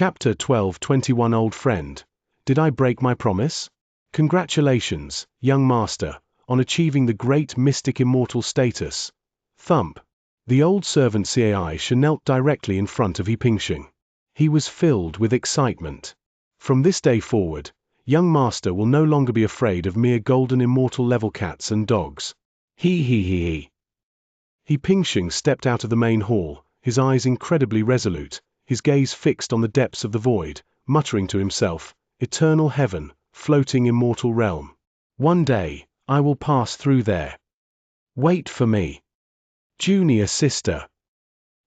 Chapter 12:21 Old friend, did I break my promise? Congratulations, young master, on achieving the great mystic immortal status. Thump. The old servant Xianxia knelt directly in front of Pingxing. He was filled with excitement. From this day forward, young master will no longer be afraid of mere golden immortal level cats and dogs. He. Pingxing stepped out of the main hall, his eyes incredibly resolute, his gaze fixed on the depths of the void, muttering to himself, eternal heaven, floating immortal realm. One day, I will pass through there. Wait for me. Junior sister.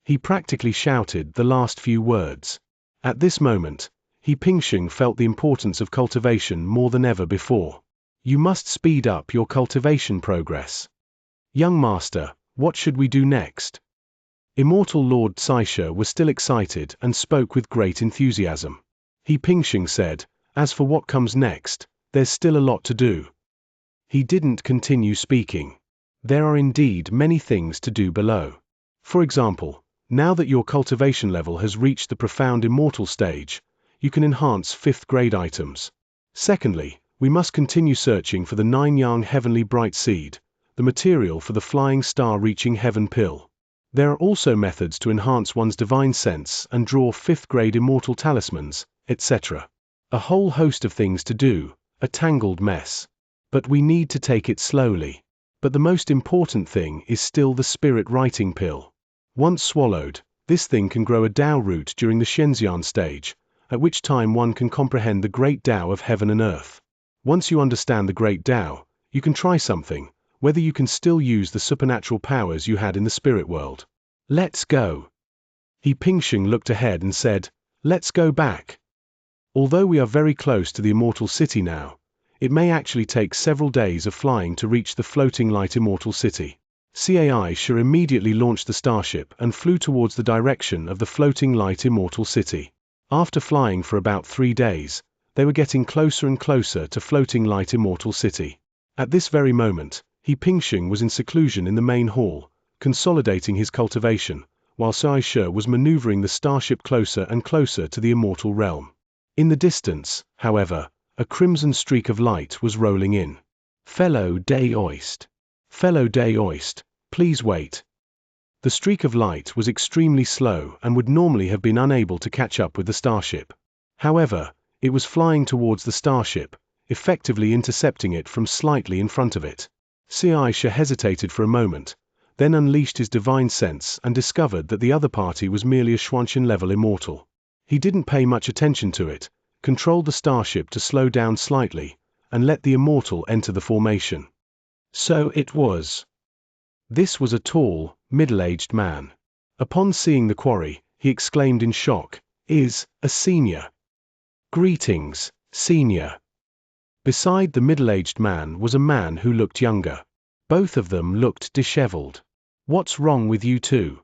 He practically shouted the last few words. At this moment, Pingxing felt the importance of cultivation more than ever before. You must speed up your cultivation progress. Young master, what should we do next? Immortal Lord Xianxia was still excited and spoke with great enthusiasm. Pingxing said, as for what comes next, there's still a lot to do. He didn't continue speaking. There are indeed many things to do below. For example, now that your cultivation level has reached the profound immortal stage, you can enhance 5th grade items. Secondly, we must continue searching for the 9-yang heavenly bright seed, the material for the flying star reaching heaven pill. There are also methods to enhance one's divine sense and draw 5th grade immortal talismans, etc. A whole host of things to do, a tangled mess. But we need to take it slowly. But the most important thing is still the spirit writing pill. Once swallowed, this thing can grow a Tao root during the Xianxia stage, at which time one can comprehend the great Tao of heaven and earth. Once you understand the great Tao, you can try something, whether you can still use the supernatural powers you had in the spirit world. Let's go. Pingxing looked ahead and said, let's go back. Although we are very close to the immortal city now, it may actually take several days of flying to reach the floating light immortal city. Xianxia immediately launched the starship and flew towards the direction of the floating light immortal city. After flying for about 3 days, they were getting closer and closer to floating light immortal city. At this very moment, Pingxing was in seclusion in the main hall, consolidating his cultivation, while Xianxia was maneuvering the starship closer and closer to the immortal realm. In the distance, however, a crimson streak of light was rolling in. Fellow Daoist, please wait. The streak of light was extremely slow and would normally have been unable to catch up with the starship. However, it was flying towards the starship, effectively intercepting it from slightly in front of it. Xianxia hesitated for a moment, then unleashed his divine sense and discovered that the other party was merely a Xianxian-level immortal. He didn't pay much attention to it, controlled the starship to slow down slightly, and let the immortal enter the formation. So it was. This was a tall, middle-aged man. Upon seeing the quarry, he exclaimed in shock, "Is a senior." Greetings, senior. Beside the middle-aged man was a man who looked younger. Both of them looked disheveled. What's wrong with you two?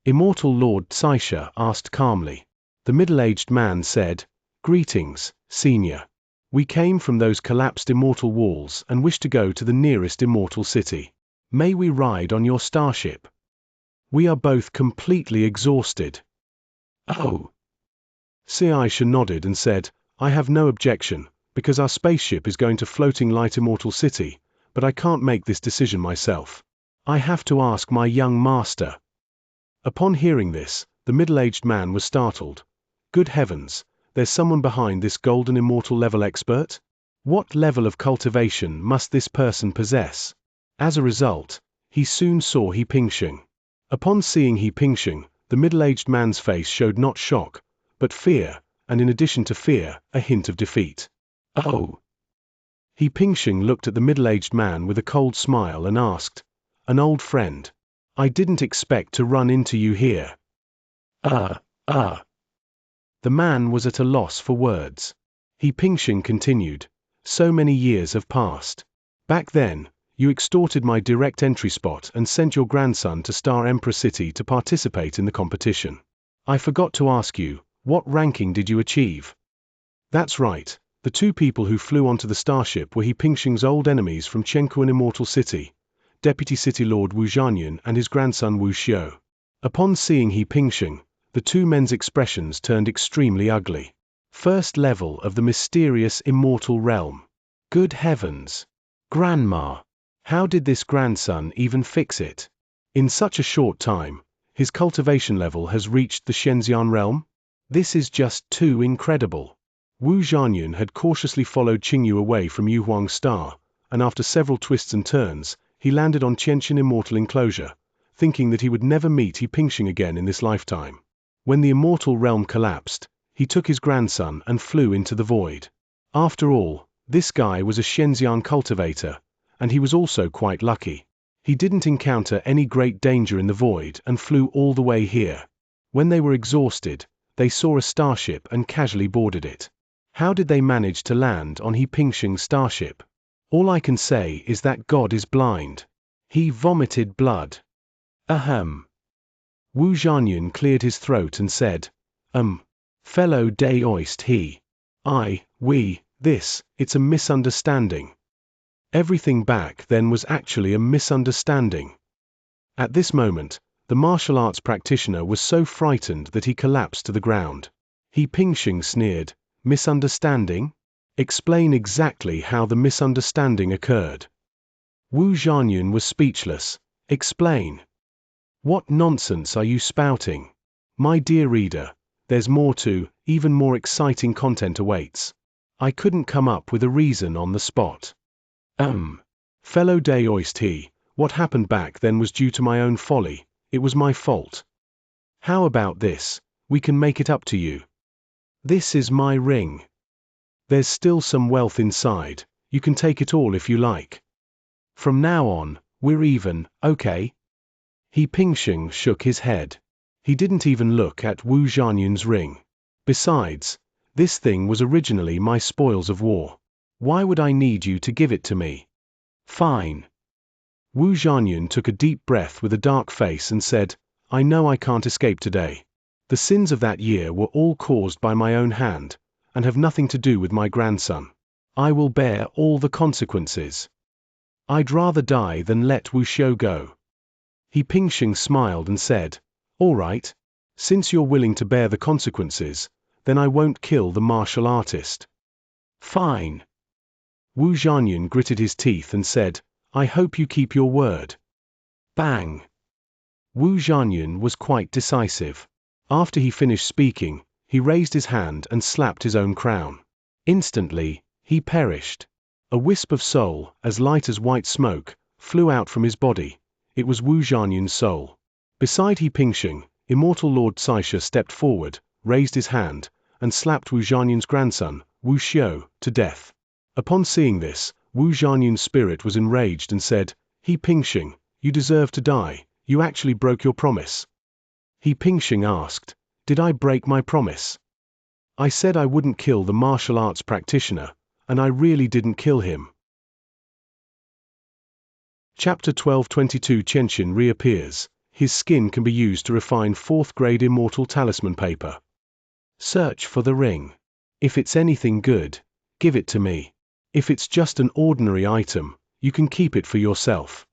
Immortal Lord Xianxia asked calmly. The middle-aged man said, "Greetings, senior. We came from those collapsed immortal walls and wish to go to the nearest immortal city. May we ride on your starship? We are both completely exhausted." Oh. Xianxia nodded and said, "I have no objection, because our spaceship is going to floating light immortal city, but I can't make this decision myself. I have to ask my young master." Upon hearing this, the middle-aged man was startled. Good heavens, there's someone behind this golden immortal level expert? What level of cultivation must this person possess? As a result, he soon saw Pingxing. Upon seeing Pingxing, the middle-aged man's face showed not shock, but fear, and in addition to fear, a hint of defeat. Oh. Pingxing looked at the middle-aged man with a cold smile and asked, "An old friend. I didn't expect to run into you here." The man was at a loss for words. Pingxing continued, "So many years have passed. Back then, you extorted my direct entry spot and sent your grandson to Star Emperor City to participate in the competition. I forgot to ask you, what ranking did you achieve?" That's right. The two people who flew onto the starship were Pingxing's old enemies from Chenkuan Immortal City, Deputy City Lord Wu Zhanyan and his grandson Wu Xiu. Upon seeing Pingxing, the two men's expressions turned extremely ugly. First level of the mysterious immortal realm. Good heavens! Grandma! How did this grandson even fix it? In such a short time, his cultivation level has reached the Xianxia realm? This is just too incredible. Wu Zhangyun had cautiously followed Qingyu away from Yuhuang's star, and after several twists and turns, he landed on Qianxin Immortal Enclosure, thinking that he would never meet He Pingxing again in this lifetime. When the immortal realm collapsed, he took his grandson and flew into the void. After all, this guy was a Xianxian cultivator, and he was also quite lucky. He didn't encounter any great danger in the void and flew all the way here. When they were exhausted, they saw a starship and casually boarded it. How did they manage to land on He Pingxing's starship? All I can say is that God is blind. He vomited blood. Ahem. Wu Zhangyun cleared his throat and said, fellow Daoist it's a misunderstanding. Everything back then was actually a misunderstanding. At this moment, the martial arts practitioner was so frightened that he collapsed to the ground. He Pingxing sneered, misunderstanding? Explain exactly how the misunderstanding occurred. Wu Zhangyun was speechless. Explain. What nonsense are you spouting? My dear reader, there's more to, even more exciting content awaits. I couldn't come up with a reason on the spot. Fellow Daoist what happened back then was due to my own folly, it was my fault. How about this, we can make it up to you. This is my ring. There's still some wealth inside, you can take it all if you like. From now on, we're even, okay? He Pingxing shook his head. He didn't even look at Wu Zhangyun's ring. Besides, this thing was originally my spoils of war. Why would I need you to give it to me? Fine. Wu Zhangyun took a deep breath with a dark face and said, I know I can't escape today. The sins of that year were all caused by my own hand, and have nothing to do with my grandson. I will bear all the consequences. I'd rather die than let Wu Xiu go. He Pingxing smiled and said, all right, since you're willing to bear the consequences, then I won't kill the martial artist. Fine. Wu Zhangyun gritted his teeth and said, I hope you keep your word. Bang. Wu Zhangyun was quite decisive. After he finished speaking, he raised his hand and slapped his own crown. Instantly, he perished. A wisp of soul, as light as white smoke, flew out from his body. It was Wu Zhangyun's soul. Beside He Pingxing, Immortal Lord Xianxia stepped forward, raised his hand, and slapped Wu Zhangyun's grandson, Wu Xiu, to death. Upon seeing this, Wu Zhangyun's spirit was enraged and said, He Pingxing, you deserve to die, you actually broke your promise. He Pingxing asked, did I break my promise? I said I wouldn't kill the martial arts practitioner, and I really didn't kill him. Chapter 12:22 Qianxin reappears. His skin can be used to refine 4th grade immortal talisman paper. Search for the ring. If it's anything good, give it to me. If it's just an ordinary item, you can keep it for yourself.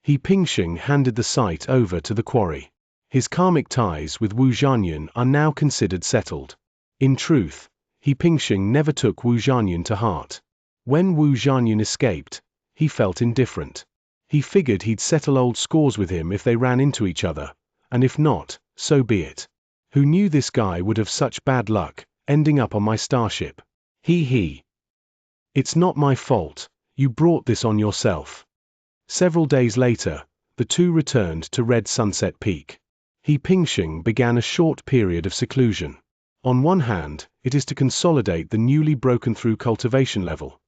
He Pingxing handed the site over to the quarry. His karmic ties with Wu Zhangyun are now considered settled. In truth, He Pingxing never took Wu Zhangyun to heart. When Wu Zhangyun escaped, he felt indifferent. He figured he'd settle old scores with him if they ran into each other, and if not, so be it. Who knew this guy would have such bad luck, ending up on my starship? He. It's not my fault, you brought this on yourself. Several days later, the two returned to Red Sunset Peak. He Pingxing began a short period of seclusion. On one hand, it is to consolidate the newly broken through cultivation level.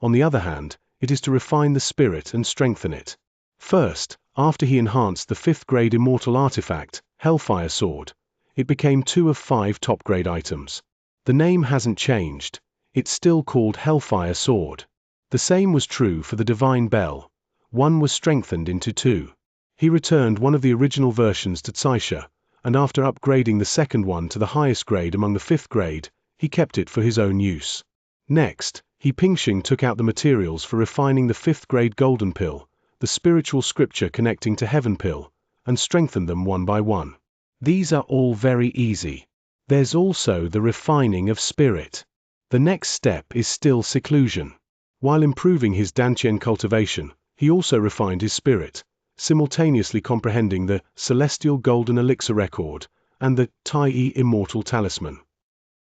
On the other hand, it is to refine the spirit and strengthen it. First, after he enhanced the 5th grade immortal artifact, Hellfire Sword, it became 2 of 5 top grade items. The name hasn't changed, it's still called Hellfire Sword. The same was true for the Divine Bell. 1 was strengthened into 2. He returned one of the original versions to Xianxia, and after upgrading the second one to the highest grade among the 5th grade, he kept it for his own use. Next, He Pingxing took out the materials for refining the 5th grade Golden Pill, the spiritual scripture connecting to Heaven Pill, and strengthened them one by one. These are all very easy. There's also the refining of spirit. The next step is still seclusion. While improving his dantian cultivation, he also refined his spirit, simultaneously comprehending the celestial golden elixir record and the Tai immortal talisman.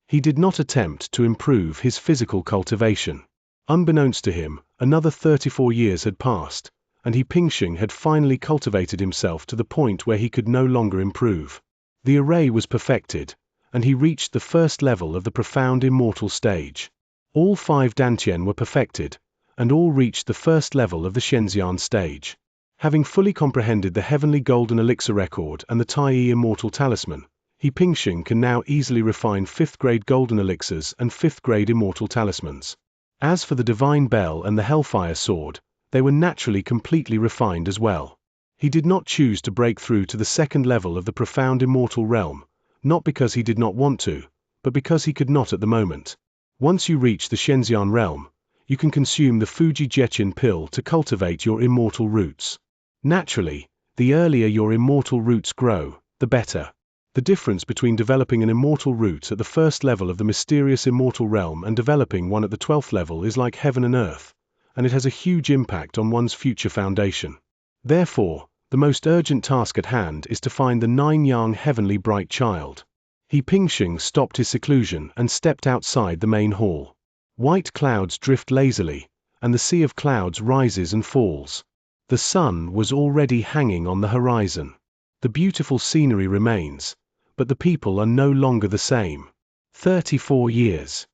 He did not attempt to improve his physical cultivation. Unbeknownst to him, another 34 years had passed, and He Pingxing had finally cultivated himself to the point where he could no longer improve. The array was perfected, and he reached the first level of the profound immortal stage. All 5 dantian were perfected, and all reached the first level of the Xianxia stage. Having fully comprehended the heavenly golden elixir record and the Tai immortal talisman, He Pingxing can now easily refine 5th grade golden elixirs and 5th grade immortal talismans. As for the divine bell and the hellfire sword, they were naturally completely refined as well. He did not choose to break through to the 2nd level of the profound immortal realm, not because he did not want to, but because he could not at the moment. Once you reach the Xianxian realm, you can consume the Fuji Jetchin pill to cultivate your immortal roots. Naturally, the earlier your immortal roots grow, the better. The difference between developing an immortal root at the 1st level of the mysterious immortal realm and developing one at the 12th level is like heaven and earth, and it has a huge impact on one's future foundation. Therefore, the most urgent task at hand is to find the 9-yang heavenly bright child. He Pingxing stopped his seclusion and stepped outside the main hall. White clouds drift lazily, and the sea of clouds rises and falls. The sun was already hanging on the horizon. The beautiful scenery remains, but the people are no longer the same. 34 years.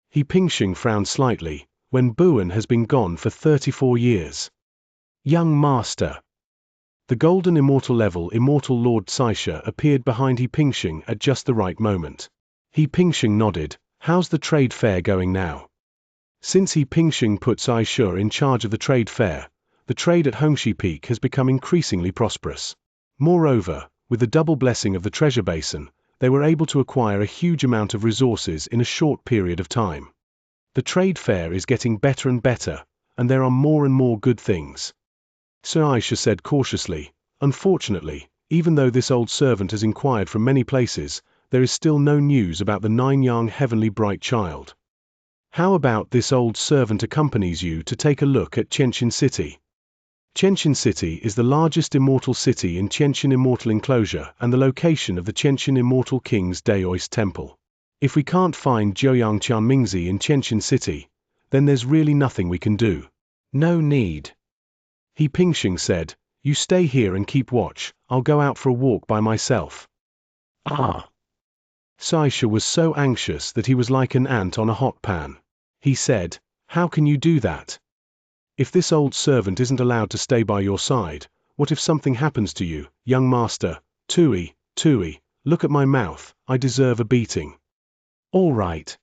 He Pingxing frowned slightly, when Buan has been gone for 34 years. Young master. The golden immortal level immortal Lord Xianxia appeared behind He Pingxing at just the right moment. He Pingxing nodded. How's the trade fair going now? Since He Pingxing put Xianxia in charge of the trade fair, the trade at Hongxi Peak has become increasingly prosperous. Moreover, with the double blessing of the treasure basin, they were able to acquire a huge amount of resources in a short period of time. The trade fair is getting better and better, and there are more and more good things. Xianxia said cautiously. Unfortunately, even though this old servant has inquired from many places, there is still no news about the 9-yang heavenly bright child. How about this old servant accompanies you to take a look at Xianxia City? Xianxia City is the largest immortal city in Xianxia Immortal Enclosure and the location of the Xianxia Immortal King's Daoist Temple. If we can't find Joyang Qianmingzi in Xianxia City, then there's really nothing we can do. No need. He Pingxing said, you stay here and keep watch, I'll go out for a walk by myself. Ah! Xianxia was so anxious that he was like an ant on a hot pan. He said, how can you do that? If this old servant isn't allowed to stay by your side, what if something happens to you, young master? Tui, look at my mouth, I deserve a beating. All right.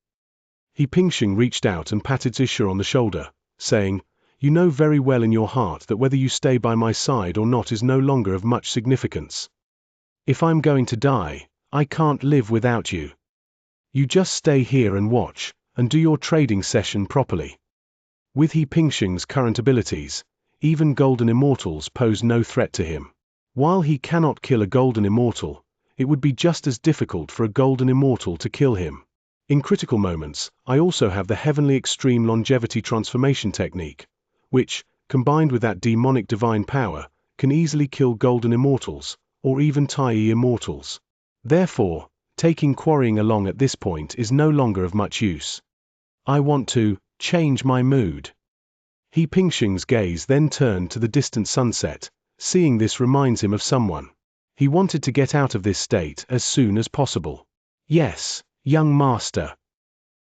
He Pingxing reached out and patted Xianxia on the shoulder, saying, you know very well in your heart that whether you stay by my side or not is no longer of much significance. If I'm going to die, I can't live without you. You just stay here and watch, and do your trading session properly. With He Pingxing's current abilities, even golden immortals pose no threat to him. While he cannot kill a golden immortal, it would be just as difficult for a golden immortal to kill him. In critical moments, I also have the heavenly extreme longevity transformation technique, which, combined with that demonic divine power, can easily kill golden immortals, or even Tai immortals. Therefore, taking quarrying along at this point is no longer of much use. I want to change my mood. He Pingxing's gaze then turned to the distant sunset. Seeing this reminds him of someone. He wanted to get out of this state as soon as possible. Yes, young master.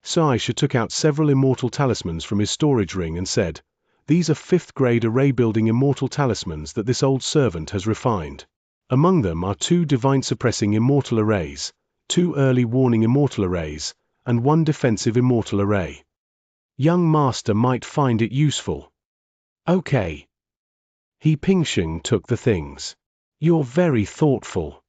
Xianxia took out several immortal talismans from his storage ring and said, these are 5th grade array building immortal talismans that this old servant has refined. Among them are 2 divine suppressing immortal arrays, 2 early warning immortal arrays, and 1 defensive immortal array. Young master might find it useful. Okay. He Pingxing took the things. You're very thoughtful.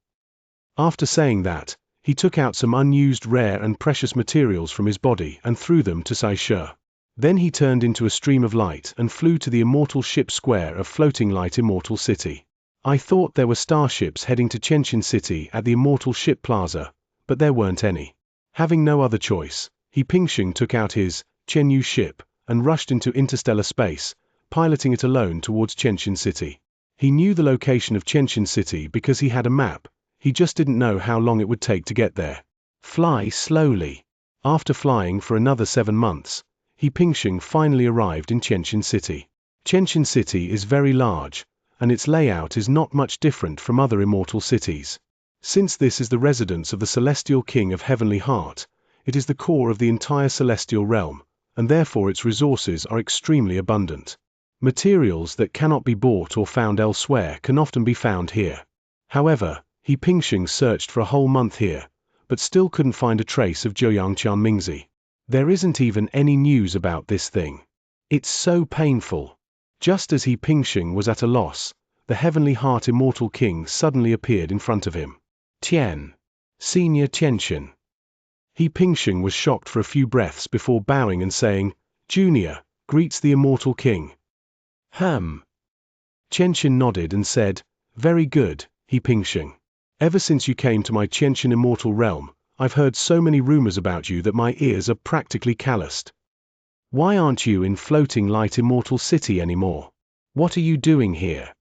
After saying that, he took out some unused rare and precious materials from his body and threw them to Xianxia. Then he turned into a stream of light and flew to the immortal ship square of floating light immortal city. I thought there were starships heading to Xianxia City at the Immortal Ship Plaza, but there weren't any. Having no other choice, He Pingxing took out his Qianyu ship and rushed into interstellar space, piloting it alone towards Xianxia City. He knew the location of Xianxia City because he had a map, he just didn't know how long it would take to get there. Fly slowly. After flying for another 7 months, He Pingxing finally arrived in Xianxia City. Xianxia City is very large, and its layout is not much different from other immortal cities. Since this is the residence of the Celestial King of Heavenly Heart, it is the core of the entire celestial realm, and therefore its resources are extremely abundant. Materials that cannot be bought or found elsewhere can often be found here. However, He Pingxing searched for a whole month here, but still couldn't find a trace of Xianxia Mingzi. There isn't even any news about this thing. It's so painful. Just as He Pingxing was at a loss, the Heavenly Heart Immortal King suddenly appeared in front of him. Tian. Senior Xianxia. He Pingxing was shocked for a few breaths before bowing and saying, Junior, greets the Immortal King. Xianxia nodded and said, Very good, He Pingxing. Ever since you came to my Xianxia immortal realm, I've heard so many rumors about you that my ears are practically calloused. Why aren't you in Floating Light Immortal City anymore? What are you doing here?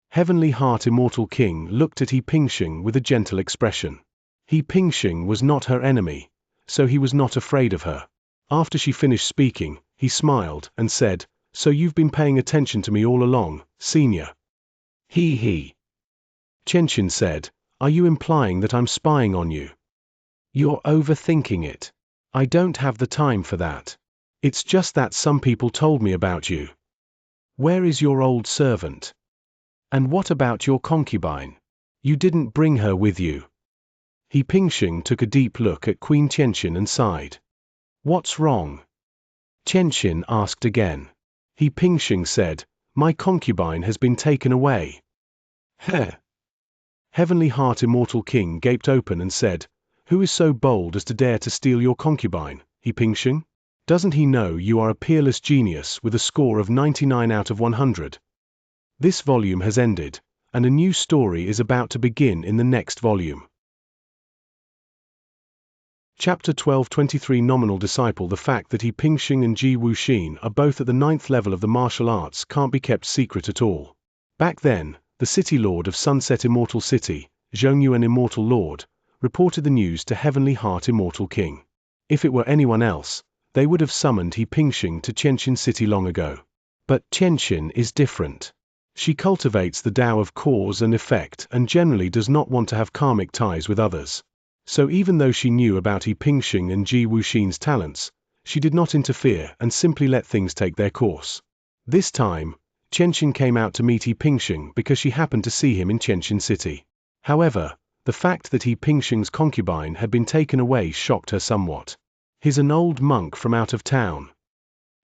Heavenly Heart Immortal King looked at He Pingxing with a gentle expression. He Pingxing was not her enemy, so he was not afraid of her. After she finished speaking, he smiled and said, So you've been paying attention to me all along, Senior. He. Xianxia said, Are you implying that I'm spying on you? You're overthinking it. I don't have the time for that. It's just that some people told me about you. Where is your old servant? And what about your concubine? You didn't bring her with you. He Pingxing took a deep look at Queen Xianxia and sighed. What's wrong? Xianxia asked again. He Pingxing said, My concubine has been taken away. Heavenly Heart Immortal King gaped open and said, Who is so bold as to dare to steal your concubine, He Pingxing? Doesn't he know you are a peerless genius with a score of 99 out of 100? This volume has ended, and a new story is about to begin in the next volume. Chapter 1223 Nominal Disciple. The fact that He Pingxing and Ji Wuxin are both at the 9th level of the martial arts can't be kept secret at all. Back then, the City Lord of Sunset Immortal City, Xianxia Immortal Lord, reported the news to Heavenly Heart Immortal King. If it were anyone else, they would have summoned He Pingxing to Xianxia City long ago. But Xianxia is different. She cultivates the Tao of cause and effect and generally does not want to have karmic ties with others. So even though she knew about He Pingxing and Ji Wuxin's talents, she did not interfere and simply let things take their course. This time, Xianxia came out to meet He Pingxing because she happened to see him in Xianxia City. However, the fact that He Pingxing's concubine had been taken away shocked her somewhat. He's an old monk from out of town.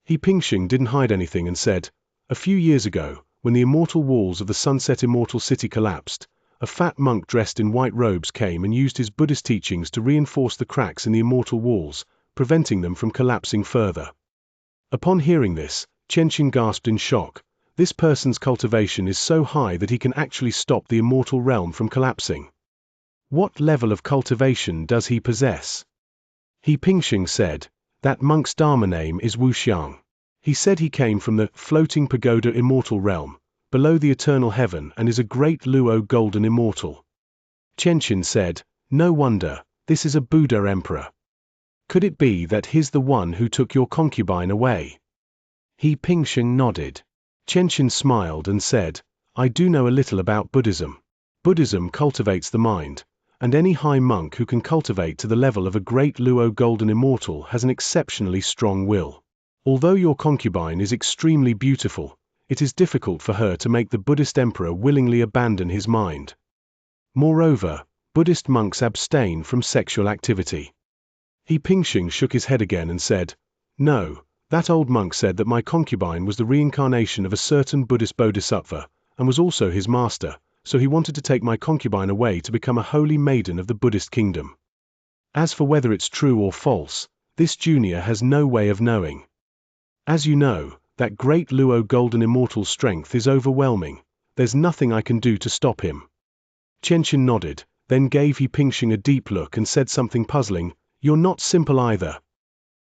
He Pingxing didn't hide anything and said, A few years ago, when the immortal walls of the Sunset Immortal City collapsed, a fat monk dressed in white robes came and used his Buddhist teachings to reinforce the cracks in the immortal walls, preventing them from collapsing further. Upon hearing this, Xianxia gasped in shock. This person's cultivation is so high that he can actually stop the immortal realm from collapsing. What level of cultivation does he possess? He Pingxing said, That monk's Dharma name is Wuxiang. He said he came from the Floating Pagoda Immortal Realm, below the eternal heaven, and is a great Luo golden immortal. Xianxia said, No wonder, this is a Buddha emperor. Could it be that he's the one who took your concubine away? He Pingxing nodded. Xianxia smiled and said, I do know a little about Buddhism. Buddhism cultivates the mind, and any high monk who can cultivate to the level of a great Luo golden immortal has an exceptionally strong will. Although your concubine is extremely beautiful, it is difficult for her to make the Buddhist emperor willingly abandon his mind. Moreover, Buddhist monks abstain from sexual activity. He Pingxing shook his head again and said, No, that old monk said that my concubine was the reincarnation of a certain Buddhist bodhisattva, and was also his master, so he wanted to take my concubine away to become a holy maiden of the Buddhist kingdom. As for whether it's true or false, this junior has no way of knowing. As you know, that great Luo golden immortal strength is overwhelming, There's nothing I can do to stop him. Xianxia nodded, then gave He Pingxing a deep look and said something puzzling, "You're not simple either."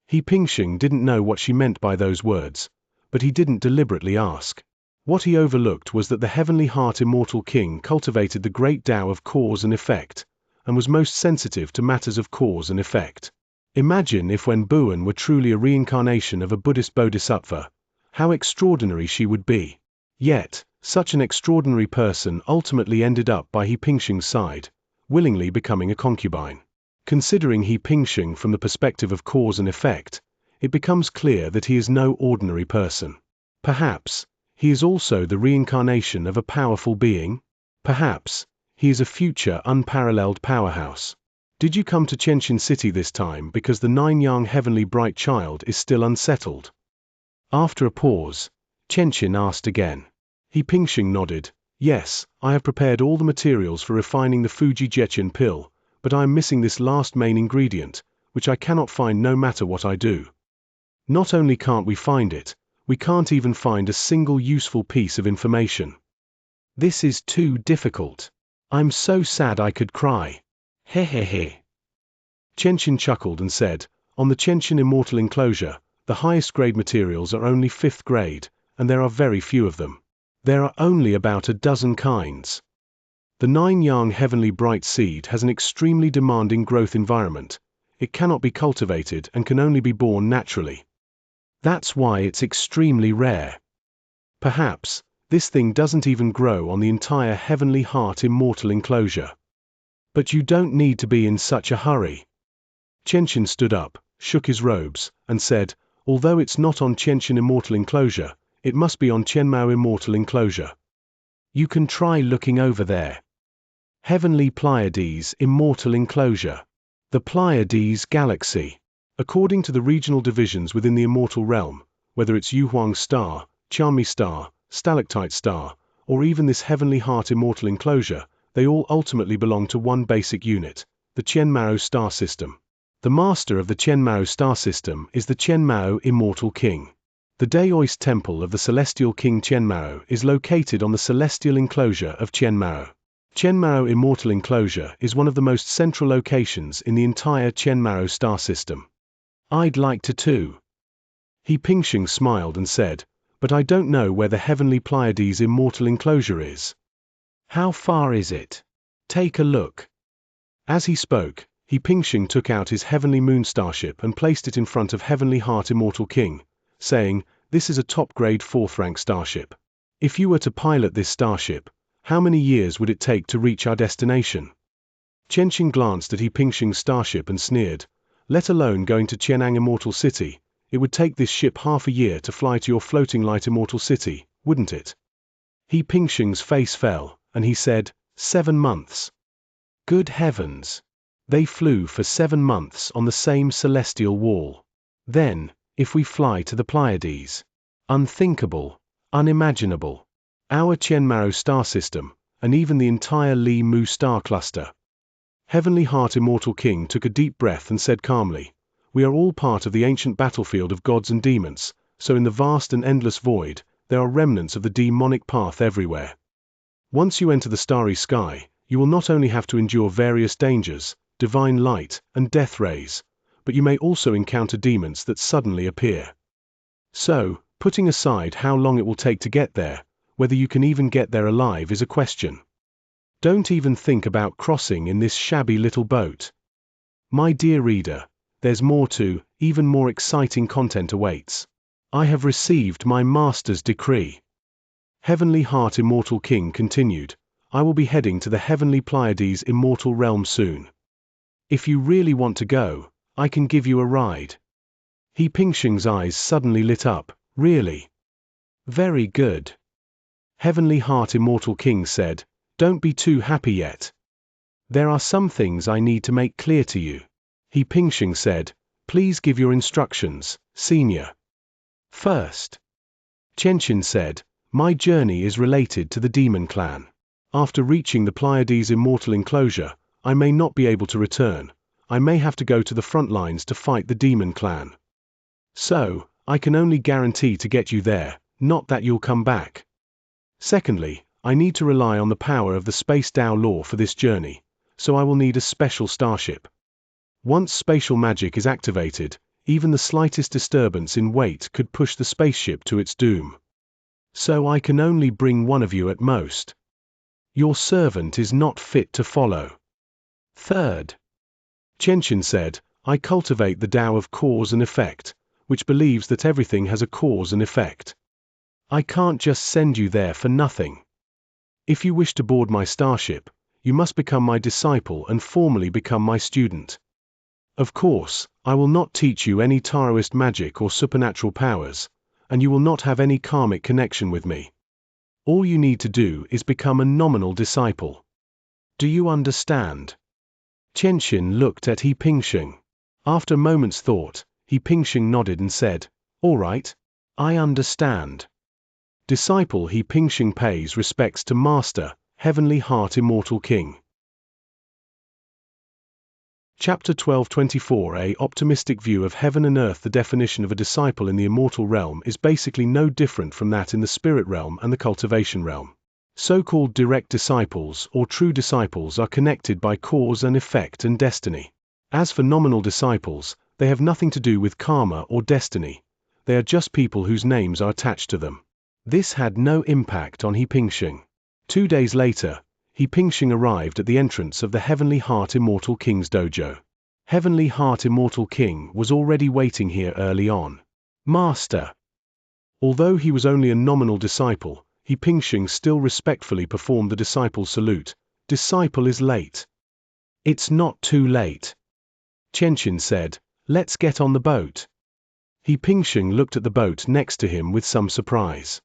He Pingxing didn't know what she meant by those words, but he didn't deliberately ask. What he overlooked was that the Heavenly Heart Immortal King cultivated the great Tao of cause and effect, and was most sensitive to matters of cause and effect. Imagine if when Buan were truly a reincarnation of a Buddhist bodhisattva, how extraordinary she would be. Yet, such an extraordinary person ultimately ended up by He Pingxing's side, willingly becoming a concubine. Considering He Pingxing from the perspective of cause and effect, it becomes clear that he is no ordinary person. Perhaps, he is also the reincarnation of a powerful being? Perhaps, he is a future unparalleled powerhouse. Did you come to Xianxia City this time because the 9-yang heavenly bright child is still unsettled? After a pause, Xianxia asked again. He Pingxing nodded. Yes, I have prepared all the materials for refining the Fuji Jietian pill, but I am missing this last main ingredient, which I cannot find no matter what I do. Not only can't we find it, we can't even find a single useful piece of information. This is too difficult. I'm so sad I could cry. Hehehe. Xianxia chuckled and said, on the Xianxia Immortal Enclosure, the highest grade materials are only 5th grade, and there are very few of them. There are only about a dozen kinds. The 9-yang heavenly bright seed has an extremely demanding growth environment. It cannot be cultivated and can only be born naturally. That's why it's extremely rare. Perhaps, this thing doesn't even grow on the entire Heavenly Heart Immortal Enclosure. But you don't need to be in such a hurry. Xianxia stood up, shook his robes, and said, although it's not on Xianxia Immortal Enclosure, it must be on Qianmao Immortal Enclosure. You can try looking over there. Heavenly Pleiades Immortal Enclosure. The Pleiades Galaxy. According to the regional divisions within the immortal realm, whether it's Yuhuang Star, Qianmi Star, Stalactite Star, or even this Heavenly Heart Immortal Enclosure, they all ultimately belong to one basic unit, the Qianmao Star System. The master of the Qianmao Star System is the Qianmao Immortal King. The Daoist Temple of the Celestial King Qianmao is located on the Celestial Enclosure of Qianmao. Qianmao Immortal Enclosure is one of the most central locations in the entire Qianmao Star System. I'd like to too. He Pingxing smiled and said, but I don't know where the Heavenly Pleiades Immortal Enclosure is. How far is it? Take a look. As he spoke, He Pingxing took out his Heavenly Moon Starship and placed it in front of Heavenly Heart Immortal King, saying, this is a top-grade 4th rank starship. If you were to pilot this starship, how many years would it take to reach our destination? Xianxia glanced at He Pingxing's starship and sneered, let alone going to Qianang Immortal City, it would take this ship half a year to fly to your floating light Immortal City, wouldn't it? He Pingxing's face fell, and he said, 7 months. Good heavens! They flew for 7 months on the same celestial wall. Then, if we fly to the Pleiades. Unthinkable, unimaginable. Our Qianmao star system, and even the entire Li Mu star cluster. Heavenly Heart Immortal King took a deep breath and said calmly, we are all part of the ancient battlefield of gods and demons, so in the vast and endless void, there are remnants of the demonic path everywhere. Once you enter the starry sky, you will not only have to endure various dangers, divine light, and death rays, but you may also encounter demons that suddenly appear. So, putting aside how long it will take to get there, whether you can even get there alive is a question. Don't even think about crossing in this shabby little boat. My dear reader, there's more to, even more exciting content awaits. I have received my master's decree. Heavenly Heart Immortal King continued, I will be heading to the Heavenly Pleiades Immortal Realm soon. If you really want to go, I can give you a ride. He Pingxing's eyes suddenly lit up, really? Very good. Heavenly Heart Immortal King said, don't be too happy yet. There are some things I need to make clear to you. He Pingxing said, please give your instructions, Senior. First. Xianxia said, my journey is related to the Demon Clan. After reaching the Pleiades Immortal Enclosure, I may not be able to return. I may have to go to the front lines to fight the Demon Clan. So, I can only guarantee to get you there, not that you'll come back. Secondly, I need to rely on the power of the Space Dao law for this journey, so I will need a special starship. Once spatial magic is activated, even the slightest disturbance in weight could push the spaceship to its doom. So I can only bring one of you at most. Your servant is not fit to follow. Third, Xianxia said, I cultivate the Tao of cause and effect, which believes that everything has a cause and effect. I can't just send you there for nothing. If you wish to board my starship, you must become my disciple and formally become my student. Of course, I will not teach you any Taoist magic or supernatural powers, and you will not have any karmic connection with me. All you need to do is become a nominal disciple. Do you understand? Xianxia looked at He Pingxing. After a moment's thought, He Pingxing nodded and said, All right, I understand. Disciple He Pingxing pays respects to Master, Heavenly Heart Immortal King. Chapter 12:24 A optimistic view of heaven and earth. The definition of a disciple in the immortal realm is basically no different from that in the spirit realm and the cultivation realm. So-called direct disciples or true disciples are connected by cause and effect and destiny. As for nominal disciples, they have nothing to do with karma or destiny. They are just people whose names are attached to them. This had no impact on He Pingxing. 2 days later, He Pingxing arrived at the entrance of the Heavenly Heart Immortal King's dojo. Heavenly Heart Immortal King was already waiting here early on. Master. Although he was only a nominal disciple, He Pingxing still respectfully performed the disciple salute. Disciple is late. It's not too late. Xianxia said, let's get on the boat. He Pingxing looked at the boat next to him with some surprise.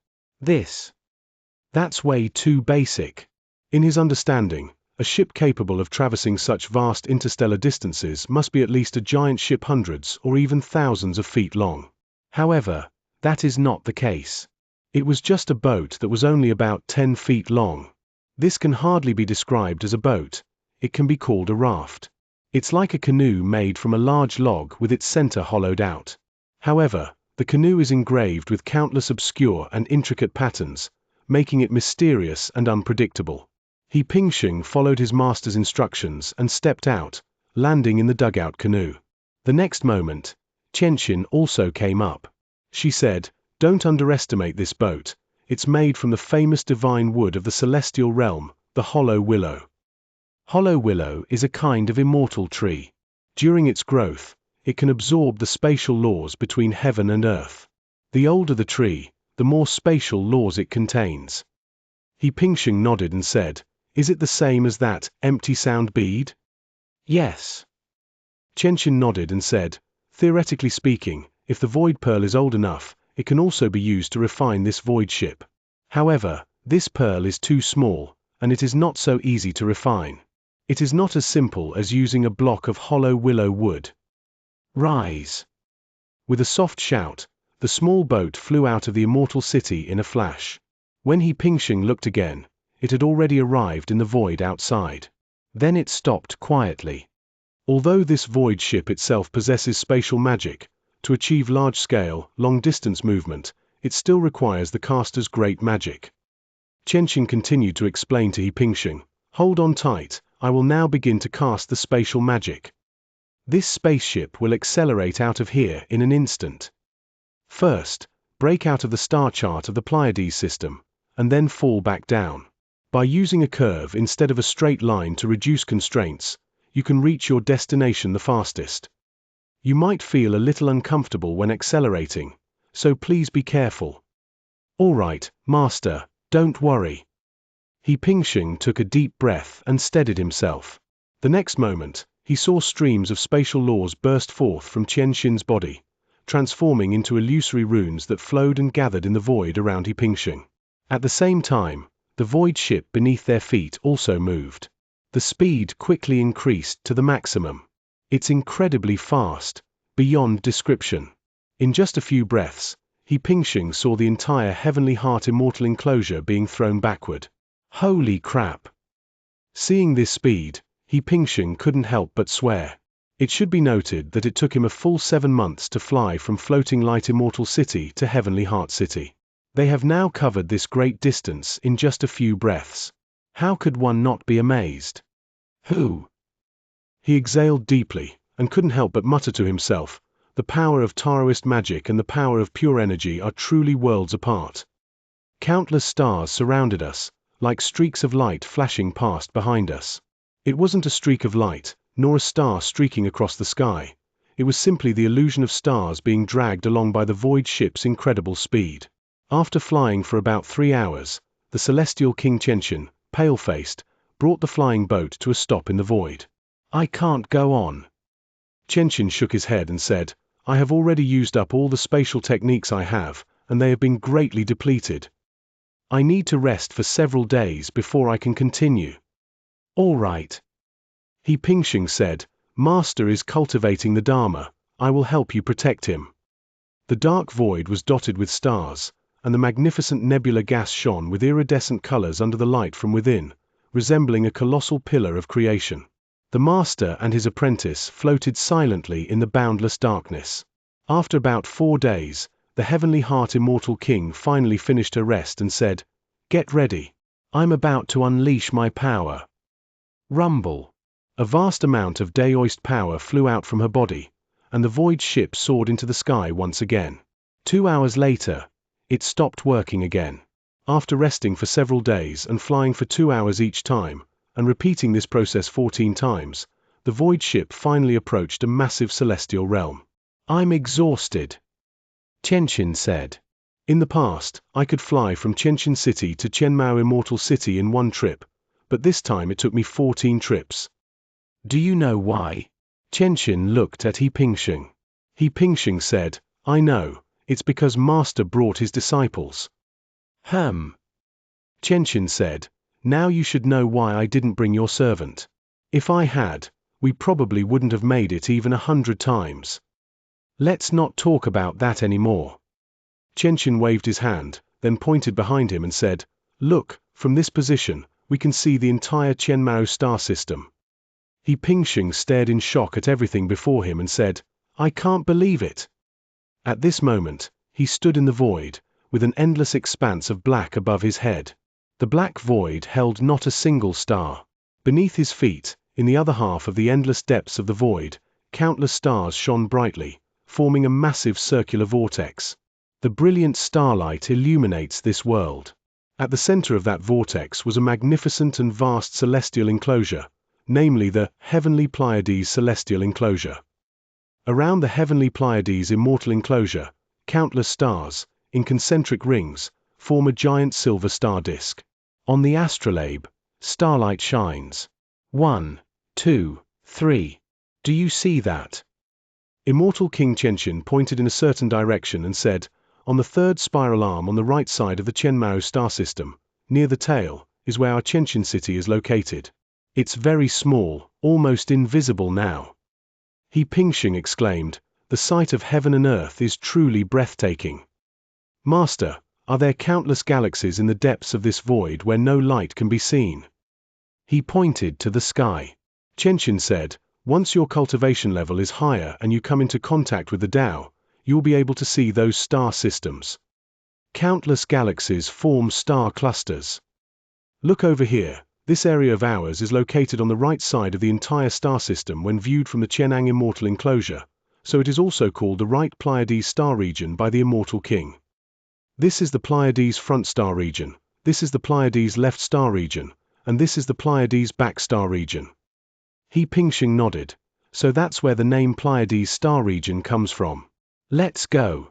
That's way too basic. In his understanding, a ship capable of traversing such vast interstellar distances must be at least a giant ship hundreds or even thousands of feet long. However, that is not the case. It was just a boat that was only about 10 feet long. This can hardly be described as a boat. It can be called a raft. It's like a canoe made from a large log with its center hollowed out. However, the canoe is engraved with countless obscure and intricate patterns, making it mysterious and unpredictable. He Pingxing followed his master's instructions and stepped out, landing in the dugout canoe. The next moment, Xianxia also came up. She said, don't underestimate this boat. It's made from the famous divine wood of the celestial realm, the hollow willow. Hollow willow is a kind of immortal tree. During its growth, it can absorb the spatial laws between heaven and earth. The older the tree, the more spatial laws it contains. He Pingxing nodded and said, is it the same as that empty sound bead? Yes. Xianxia nodded and said, theoretically speaking, if the void pearl is old enough, it can also be used to refine this void ship. However, this pearl is too small, and it is not so easy to refine. It is not as simple as using a block of hollow willow wood. Rise. With a soft shout, the small boat flew out of the immortal city in a flash. When He Pingxing looked again, it had already arrived in the void outside. Then it stopped quietly. Although this void ship itself possesses spatial magic, to achieve large-scale, long-distance movement, it still requires the caster's great magic. Xianxia continued to explain to He Pingxing, hold on tight, I will now begin to cast the spatial magic. This spaceship will accelerate out of here in an instant. First, break out of the star chart of the Pleiades system, and then fall back down. By using a curve instead of a straight line to reduce constraints, you can reach your destination the fastest. You might feel a little uncomfortable when accelerating, so please be careful. All right, Master, don't worry. He Pingxing took a deep breath and steadied himself. The next moment, he saw streams of spatial laws burst forth from Xianxia's body, transforming into illusory runes that flowed and gathered in the void around He Pingxing. At the same time, the void ship beneath their feet also moved. The speed quickly increased to the maximum. It's incredibly fast, beyond description. In just a few breaths, He Pingxing saw the entire Heavenly Heart Immortal enclosure being thrown backward. Holy crap! Seeing this speed, He Pingxing couldn't help but swear. It should be noted that it took him a full 7 months to fly from Floating Light Immortal City to Heavenly Heart City. They have now covered this great distance in just a few breaths. How could one not be amazed? Who? He exhaled deeply, and couldn't help but mutter to himself, the power of Taoist magic and the power of pure energy are truly worlds apart. Countless stars surrounded us, like streaks of light flashing past behind us. It wasn't a streak of light, nor a star streaking across the sky. It was simply the illusion of stars being dragged along by the void ship's incredible speed. After flying for about 3 hours, the celestial King Xianxia, pale-faced, brought the flying boat to a stop in the void. I can't go on. Xianxia shook his head and said, I have already used up all the spatial techniques I have, and they have been greatly depleted. I need to rest for several days before I can continue. All right. He Pingxing said, Master is cultivating the Dharma, I will help you protect him. The dark void was dotted with stars, and the magnificent nebula gas shone with iridescent colors under the light from within, resembling a colossal pillar of creation. The master and his apprentice floated silently in the boundless darkness. After about 4 days, the Heavenly Heart Immortal King finally finished her rest and said, Get ready. I'm about to unleash my power. Rumble. A vast amount of Daoist power flew out from her body, and the void ship soared into the sky once again. 2 hours later, it stopped working again. After resting for several days and flying for 2 hours each time, and repeating this process 14 times, the void ship finally approached a massive celestial realm. I'm exhausted, Xianxia said. In the past, I could fly from Xianxia City to Qianmao Immortal City in one trip, but this time it took me 14 trips. Do you know why? Xianxia looked at He Pingxing. He Pingxing said, I know, it's because Master brought his disciples. Xianxia said, now you should know why I didn't bring your servant. If I had, we probably wouldn't have made it even 100 times. Let's not talk about that anymore. Xianxia waved his hand, then pointed behind him and said, Look, from this position, we can see the entire Qianmao star system. He Pingxing stared in shock at everything before him and said, I can't believe it. At this moment, he stood in the void, with an endless expanse of black above his head. The black void held not a single star. Beneath his feet, in the other half of the endless depths of the void, countless stars shone brightly, forming a massive circular vortex. The brilliant starlight illuminates this world. At the center of that vortex was a magnificent and vast celestial enclosure, namely the Heavenly Pleiades Celestial Enclosure. Around the Heavenly Pleiades Immortal Enclosure, countless stars, in concentric rings, form a giant silver star disk. On the astrolabe, starlight shines. 1, 2, 3. Do you see that? Immortal King Xianxia pointed in a certain direction and said, on the third spiral arm on the right side of the Qianmao star system, near the tail, is where our Xianxia city is located. It's very small, almost invisible now. He Pingxing exclaimed, the sight of heaven and earth is truly breathtaking. Master, are there countless galaxies in the depths of this void where no light can be seen? He pointed to the sky. Xianxia said, once your cultivation level is higher and you come into contact with the Tao, you'll be able to see those star systems. Countless galaxies form star clusters. Look over here, this area of ours is located on the right side of the entire star system when viewed from the Qianang Immortal Enclosure, so it is also called the Right Pleiades Star Region by the Immortal King. This is the Pleiades Front Star Region, this is the Pleiades Left Star Region, and this is the Pleiades Back Star Region. He Pingxing nodded, so that's where the name Pleiades Star Region comes from. Let's go.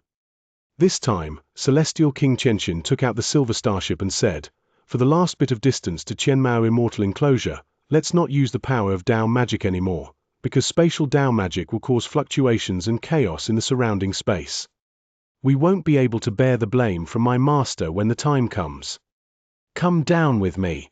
This time, Celestial King Xianxia took out the silver starship and said, for the last bit of distance to Qianmao Immortal Enclosure, let's not use the power of Tao magic anymore, because spatial Tao magic will cause fluctuations and chaos in the surrounding space. We won't be able to bear the blame from my master when the time comes. Come down with me.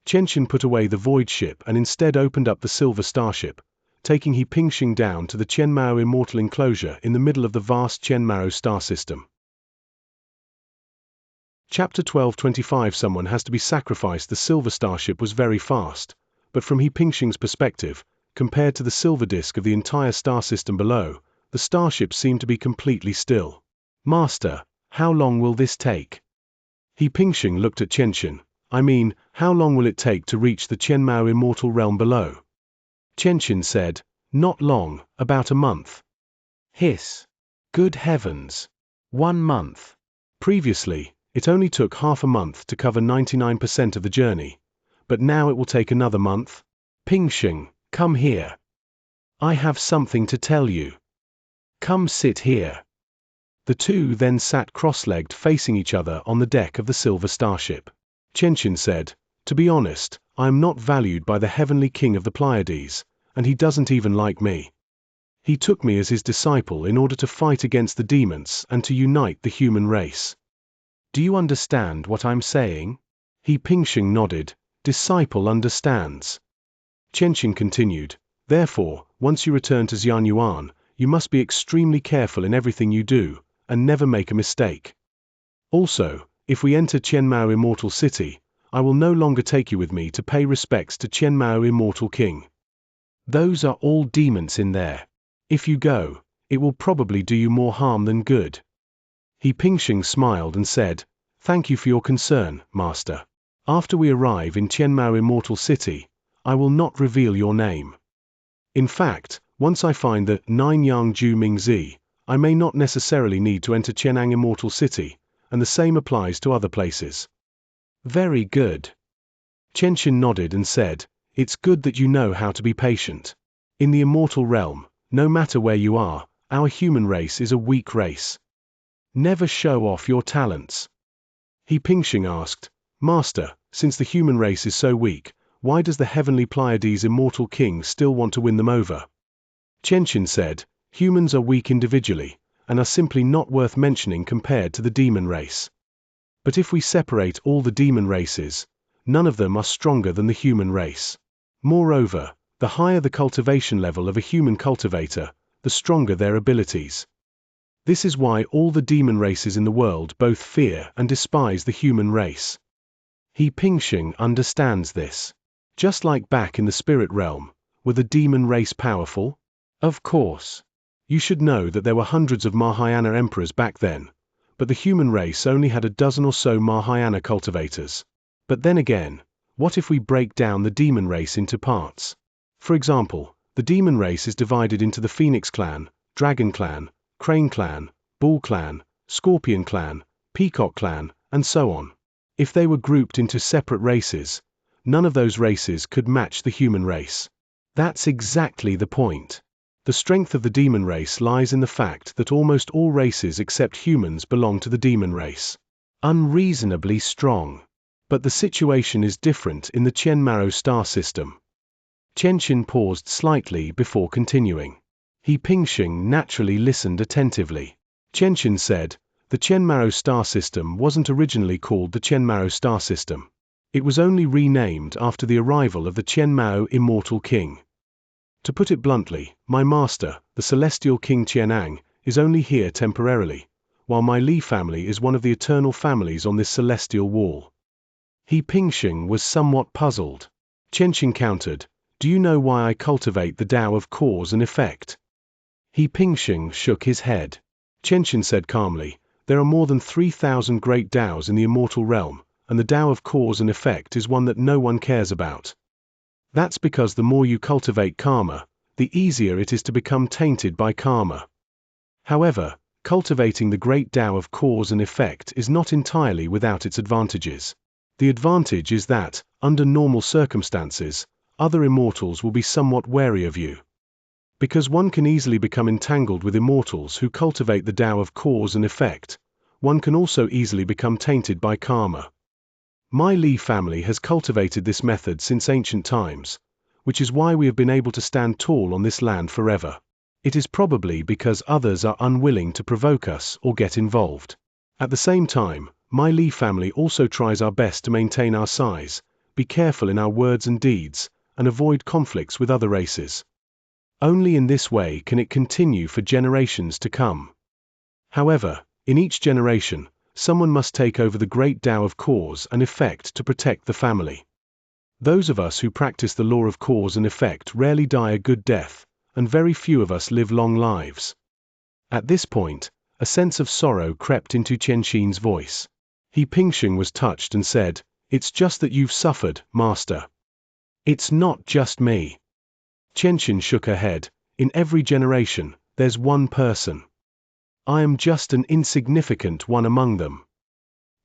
Xianxia put away the void ship and instead opened up the silver starship, taking He Pingxing down to the Qianmao Immortal Enclosure in the middle of the vast Qianmao star system. Chapter 12:25 Someone has to be sacrificed. The silver starship was very fast, but from He Pingxing's perspective, compared to the silver disk of the entire star system below, the starship seemed to be completely still. Master, How long will this take? He Pingxing looked at Xianxia. I mean, how long will it take to reach the Qianmao immortal realm below? Xianxia said, not long, about a month. Hiss. Good heavens. 1 month. Previously, it only took half a month to cover 99% of the journey, but now it will take another month. Pingxing, come here. I have something to tell you. Come sit here. The two then sat cross-legged facing each other on the deck of the silver starship. Xianxia said, to be honest, I am not valued by the heavenly king of the Pleiades, and he doesn't even like me. He took me as his disciple in order to fight against the demons and to unite the human race. Do you understand what I'm saying? He Pingxing nodded. Disciple understands. Xianxia continued, therefore, once you return to Xianyuan, you must be extremely careful in everything you do, and never make a mistake. Also, if we enter Qianmao Immortal City, I will no longer take you with me to pay respects to Qianmao Immortal King. Those are all demons in there. If you go, it will probably do you more harm than good. He Pingxing smiled and said, thank you for your concern, Master. After we arrive in Qianmao Immortal City, I will not reveal your name. In fact, once I find the 9 Yang Ju Ming Zi, I may not necessarily need to enter Qianang Immortal City, and the same applies to other places. Very good. Xianxia nodded and said, it's good that you know how to be patient. In the immortal realm, no matter where you are, our human race is a weak race. Never show off your talents. He Pingxing asked, Master, since the human race is so weak, why does the heavenly Pleiades immortal king still want to win them over? Xianxia said, humans are weak individually, and are simply not worth mentioning compared to the demon race. But if we separate all the demon races, none of them are stronger than the human race. Moreover, the higher the cultivation level of a human cultivator, the stronger their abilities. This is why all the demon races in the world both fear and despise the human race. He Pingxing understands this. Just like back in the spirit realm, were the demon race powerful? Of course. You should know that there were hundreds of Mahayana emperors back then, but the human race only had a dozen or so Mahayana cultivators. But then again, what if we break down the demon race into parts? For example, the demon race is divided into the Phoenix clan, Dragon clan, Crane clan, Bull clan, Scorpion clan, Peacock clan, and so on. If they were grouped into separate races, none of those races could match the human race. That's exactly the point. The strength of the demon race lies in the fact that almost all races except humans belong to the demon race. Unreasonably strong. But the situation is different in the Qianmao star system. Xianxia paused slightly before continuing. He Pingxing naturally listened attentively. Xianxia said, the Qianmao star system wasn't originally called the Qianmao star system. It was only renamed after the arrival of the Qianmao immortal king. To put it bluntly, my master, the celestial king Qianang, is only here temporarily, while my Li family is one of the eternal families on this celestial wall. He Pingxing was somewhat puzzled. Xianxia countered, do you know why I cultivate the Tao of cause and effect? He Pingxing shook his head. Xianxia said calmly, there are more than 3,000 great Taos in the immortal realm, and the Tao of cause and effect is one that no one cares about. That's because the more you cultivate karma, the easier it is to become tainted by karma. However, cultivating the great Tao of cause and effect is not entirely without its advantages. The advantage is that, under normal circumstances, other immortals will be somewhat wary of you. Because one can easily become entangled with immortals who cultivate the Tao of cause and effect, one can also easily become tainted by karma. My Li family has cultivated this method since ancient times, which is why we have been able to stand tall on this land forever. It is probably because others are unwilling to provoke us or get involved. At the same time, my Li family also tries our best to maintain our size, be careful in our words and deeds, and avoid conflicts with other races. Only in this way can it continue for generations to come. However, in each generation, someone must take over the great Tao of cause and effect to protect the family. Those of us who practice the law of cause and effect rarely die a good death, and very few of us live long lives. At this point, A sense of sorrow crept into Xianxia's voice. He Pingsheng was touched and said, "It's just that you've suffered, master." "It's not just me." Xianxia shook her head. "In every generation, there's one person. I am just an insignificant one among them.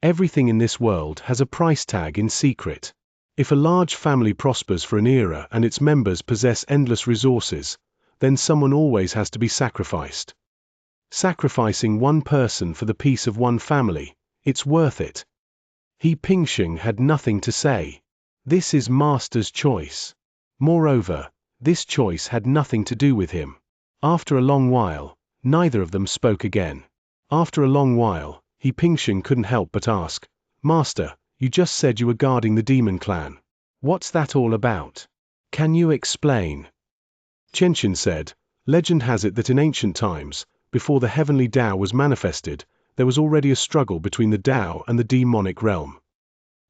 Everything in this world has a price tag in secret. If a large family prospers for an era and its members possess endless resources, then someone always has to be sacrificed. Sacrificing one person for the peace of one family, it's worth it." He Pingsheng had nothing to say. This is master's choice. Moreover, this choice had nothing to do with him. After a long while, neither of them spoke again. After a long while, He Pingsheng couldn't help but ask, "Master, you just said you were guarding the demon clan. What's that all about? Can you explain?" Xianxia said, "Legend has it that in ancient times, before the heavenly Tao was manifested, there was already a struggle between the Tao and the demonic realm.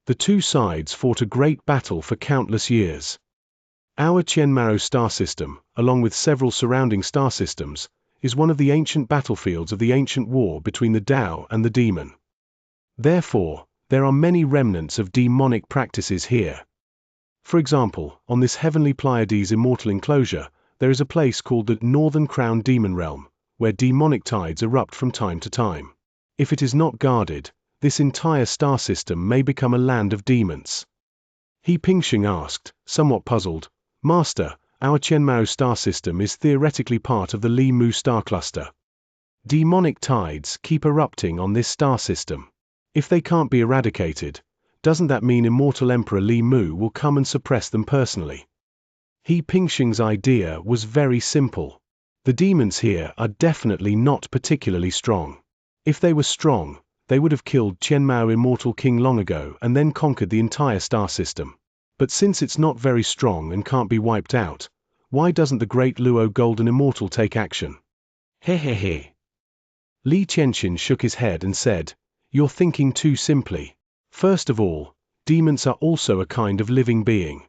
The two sides fought a great battle for countless years. Our Qianmao star system, along with several surrounding star systems, is one of the ancient battlefields of the ancient war between the Tao and the demon. Therefore, there are many remnants of demonic practices here. For example, on this heavenly Pleiades immortal enclosure, there is a place called the Northern Crown Demon Realm, where demonic tides erupt from time to time. If it is not guarded, this entire star system may become a land of demons." He Pingsheng asked, somewhat puzzled, "Master, our Qianmao star system is theoretically part of the Li Mu star cluster. Demonic tides keep erupting on this star system. If they can't be eradicated, doesn't that mean Immortal Emperor Li Mu will come and suppress them personally?" He Pingsheng's idea was very simple. The demons here are definitely not particularly strong. If they were strong, they would have killed Qianmao Immortal King long ago and then conquered the entire star system. But since it's not very strong and can't be wiped out, why doesn't the great Luo Golden Immortal take action? Hehehe. Li Qianxia shook his head and said, "You're thinking too simply. First of all, demons are also a kind of living being.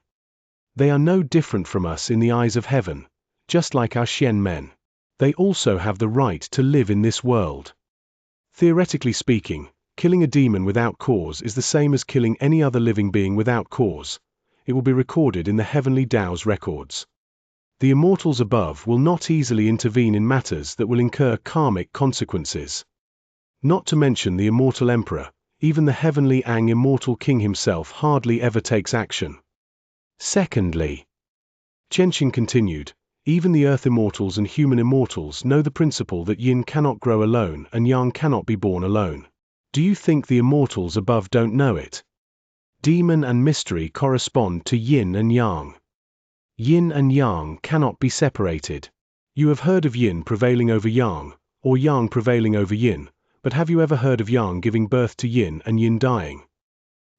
They are no different from us in the eyes of heaven, just like our Xian men. They also have the right to live in this world. Theoretically speaking, killing a demon without cause is the same as killing any other living being without cause. It will be recorded in the heavenly Tao's records. The immortals above will not easily intervene in matters that will incur karmic consequences. Not to mention the immortal emperor, even the heavenly Ang immortal king himself hardly ever takes action. Secondly," Xianxia continued, "even the earth immortals and human immortals know the principle that yin cannot grow alone and yang cannot be born alone. Do you think the immortals above don't know it? Demon and mystery correspond to yin and yang. Yin and yang cannot be separated. You have heard of yin prevailing over yang, or yang prevailing over yin, but have you ever heard of yang giving birth to yin and yin dying?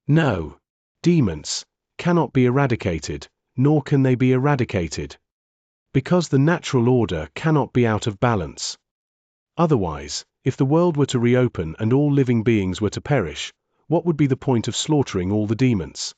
No. Demons cannot be eradicated, nor can they be eradicated. Because the natural order cannot be out of balance. Otherwise, if the world were to reopen and all living beings were to perish, what would be the point of slaughtering all the demons?"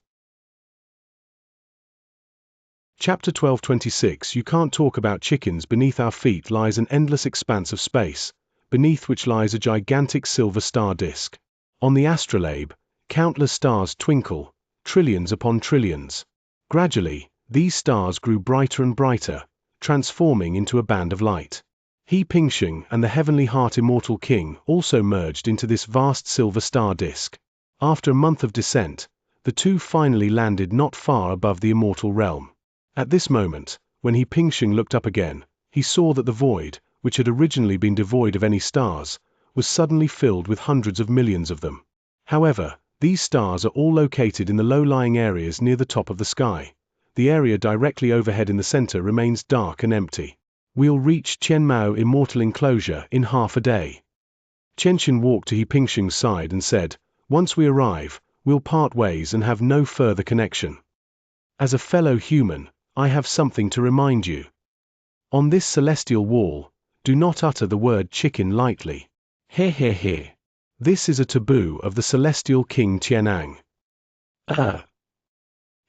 Chapter 12:26 You can't talk about chickens. Beneath our feet lies an endless expanse of space, beneath which lies a gigantic silver star disk. On the astrolabe, countless stars twinkle, trillions upon trillions. Gradually, these stars grew brighter and brighter, transforming into a band of light. He Pingsheng and the Heavenly Heart Immortal King also merged into this vast silver star disk. After a month of descent, the two finally landed not far above the immortal realm. At this moment, when He Pingsheng looked up again, he saw that the void, which had originally been devoid of any stars, was suddenly filled with hundreds of millions of them. However, these stars are all located in the low-lying areas near the top of the sky. The area directly overhead in the center remains dark and empty. We'll reach Qianmao Immortal Enclosure in half a day. Xianxia walked to He Pingsheng's side and said, "Once we arrive, we'll part ways and have no further connection. As a fellow human, I have something to remind you. On this celestial wall, do not utter the word chicken lightly. He. This is a taboo of the celestial king Tianang."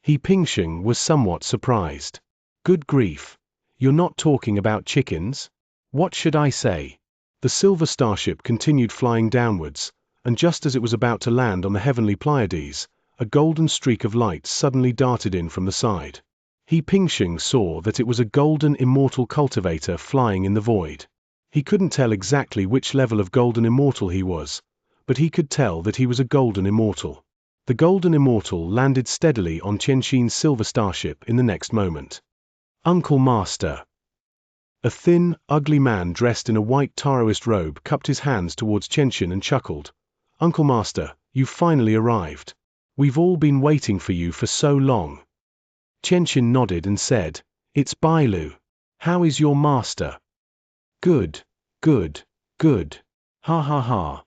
He Pingsheng was somewhat surprised. "Good grief. You're not talking about chickens? What should I say?" The silver starship continued flying downwards, and just as it was about to land on the heavenly Pleiades, a golden streak of light suddenly darted in from the side. He Pingxing saw that it was a golden immortal cultivator flying in the void. He couldn't tell exactly which level of golden immortal he was, but he could tell that he was a golden immortal. The golden immortal landed steadily on Xianxia's silver starship in the next moment. Uncle Master. A thin, ugly man dressed in a white Taoist robe cupped his hands towards Xianxia and chuckled. Uncle Master, you've finally arrived. We've all been waiting for you for so long. Xianxia nodded and said, It's Bailu. How is your master? Good, good, good. Ha ha ha.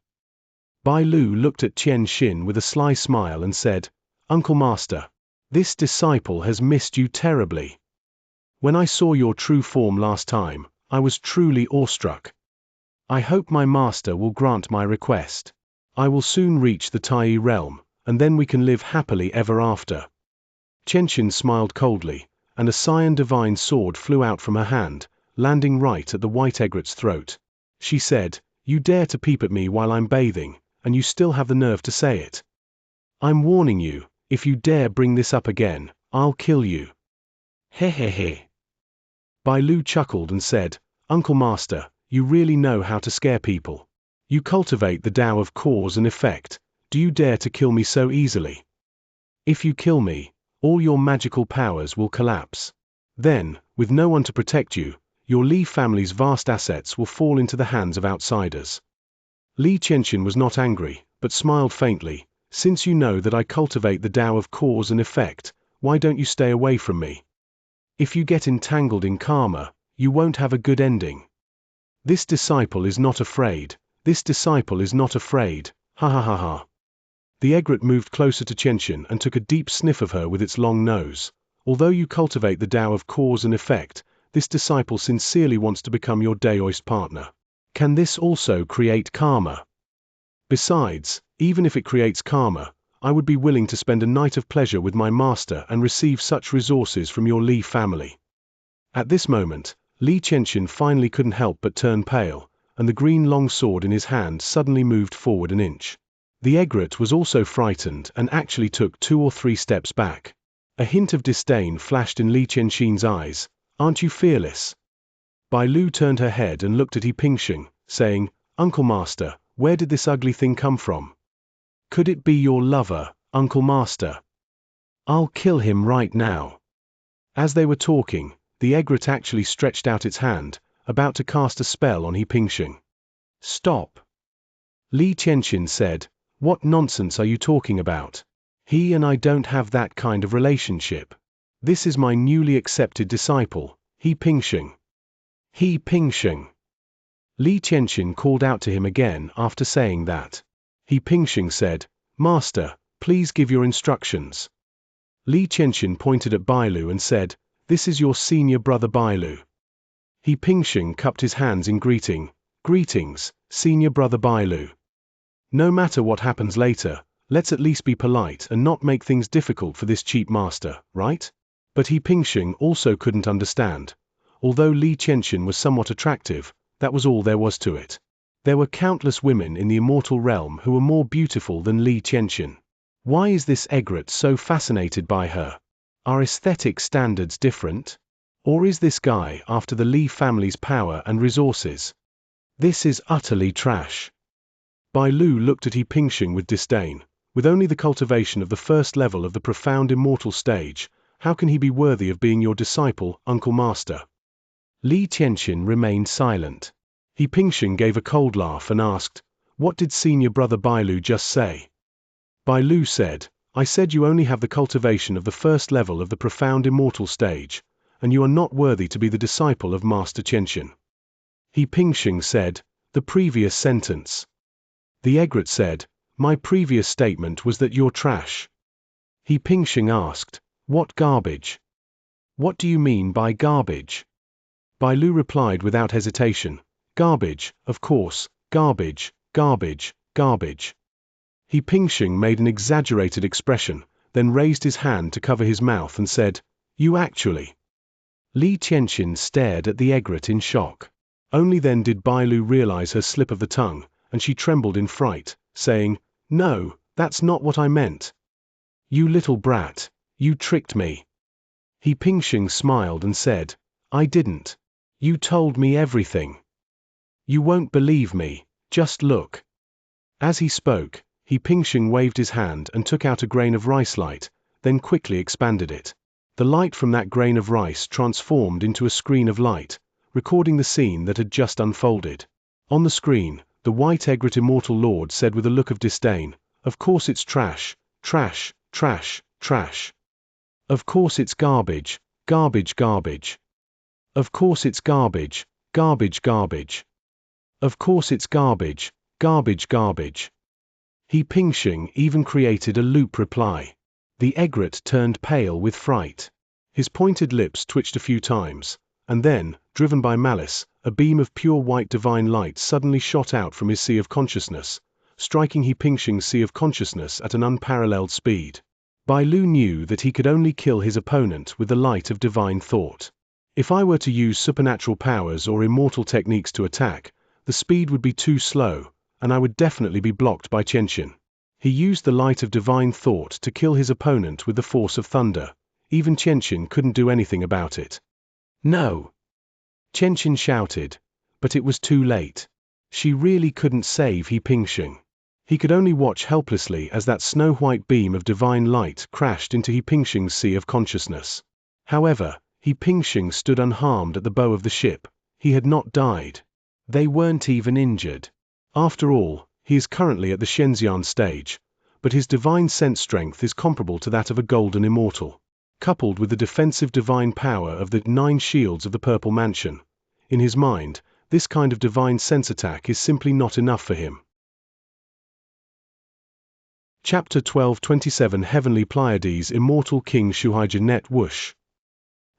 Bailu looked at Xianxia with a sly smile and said, Uncle Master, this disciple has missed you terribly. When I saw your true form last time, I was truly awestruck. I hope my master will grant my request. I will soon reach the Tai realm, and then we can live happily ever after. Xianxia smiled coldly, and a Scion divine sword flew out from her hand, landing right at the white egret's throat. She said, You dare to peep at me while I'm bathing, and you still have the nerve to say it. I'm warning you, if you dare bring this up again, I'll kill you. He he he. Bailu chuckled and said, Uncle Master, you really know how to scare people. You cultivate the Tao of cause and effect. Do you dare to kill me so easily? If you kill me, all your magical powers will collapse. Then, with no one to protect you, your Li family's vast assets will fall into the hands of outsiders. Li Qianxin was not angry, but smiled faintly. Since you know that I cultivate the Tao of cause and effect, why don't you stay away from me? If you get entangled in karma, you won't have a good ending. This disciple is not afraid. This disciple is not afraid. Ha ha ha ha. The egret moved closer to Qianxin and took a deep sniff of her with its long nose. Although you cultivate the Tao of cause and effect, this disciple sincerely wants to become your Daoist partner. Can this also create karma? Besides, even if it creates karma, I would be willing to spend a night of pleasure with my master and receive such resources from your Li family. At this moment, Li Qianxin finally couldn't help but turn pale, and the green long sword in his hand suddenly moved forward an inch. The egret was also frightened and actually took 2 or 3 steps back. A hint of disdain flashed in Li Qianxin's eyes. Aren't you fearless? Bailu turned her head and looked at He Pingxing, saying, Uncle Master, where did this ugly thing come from? Could it be your lover, Uncle Master? I'll kill him right now. As they were talking, the egret actually stretched out its hand, about to cast a spell on He Pingxing. Stop. Li Qianxin said, What nonsense are you talking about? He and I don't have that kind of relationship. This is my newly accepted disciple, He Pingxing. He Pingxing. Li Qianxin called out to him again after saying that. He Pingxing said, Master, please give your instructions. Li Qianxin pointed at Bailu and said, This is your senior brother Bailu. He Pingxing cupped his hands in greeting. Greetings, senior brother Bailu. No matter what happens later, let's at least be polite and not make things difficult for this cheap master, right? But He Pingxing also couldn't understand. Although Li Qianxin was somewhat attractive, that was all there was to it. There were countless women in the immortal realm who were more beautiful than Li Qianxin. Why is this egret so fascinated by her? Are aesthetic standards different? Or is this guy after the Li family's power and resources? This is utterly trash. Bailu looked at He Pingxing with disdain. With only the cultivation of the first level of the profound immortal stage, how can he be worthy of being your disciple, Uncle Master? Li Qianxin remained silent. He Pingxing gave a cold laugh and asked, What did senior brother Bailu just say? Bailu said, I said you only have the cultivation of the first level of the profound immortal stage, and you are not worthy to be the disciple of Master Qianxin. He Pingxing said, The previous sentence. The egret said, My previous statement was that you're trash. He Pingxing asked, What garbage? What do you mean by garbage? Bailu replied without hesitation, Garbage, of course, garbage, garbage, garbage. He Pingxing made an exaggerated expression, then raised his hand to cover his mouth and said, You actually. Li Qianxin stared at the egret in shock. Only then did Bailu realize her slip of the tongue, and she trembled in fright, saying, "No, that's not what I meant. You little brat, you tricked me." He Pingxing smiled and said, "I didn't. You told me everything. You won't believe me, just look." As he spoke, He Pingxing waved his hand and took out a grain of rice light, then quickly expanded it. The light from that grain of rice transformed into a screen of light, recording the scene that had just unfolded. On the screen, the white egret immortal lord said with a look of disdain, "Of course it's trash, trash, trash, trash. Of course it's garbage, garbage, garbage. Of course it's garbage, garbage, garbage. Of course it's garbage, garbage, garbage." He Pingxing even created a loop reply. The egret turned pale with fright. His pointed lips twitched a few times, and then, driven by malice, a beam of pure white divine light suddenly shot out from his sea of consciousness, striking He Pingxing's sea of consciousness at an unparalleled speed. Bailu knew that he could only kill his opponent with the light of divine thought. If I were to use supernatural powers or immortal techniques to attack, the speed would be too slow, and I would definitely be blocked by Xianxia. He used the light of divine thought to kill his opponent with the force of thunder. Even Xianxia couldn't do anything about it. "No!" Xianxia shouted, but it was too late. She really couldn't save He Pingxing. He could only watch helplessly as that snow-white beam of divine light crashed into He Pingxing's sea of consciousness. However, He Pingxing stood unharmed at the bow of the ship. He had not died. They weren't even injured. After all, he is currently at the Xianxia stage, but his divine sense strength is comparable to that of a golden immortal. Coupled with the defensive divine power of the 9 shields of the Purple Mansion, in his mind, this kind of divine sense attack is simply not enough for him. Chapter 12:27 Heavenly Pleiades Immortal King Shuhaija Net Whoosh.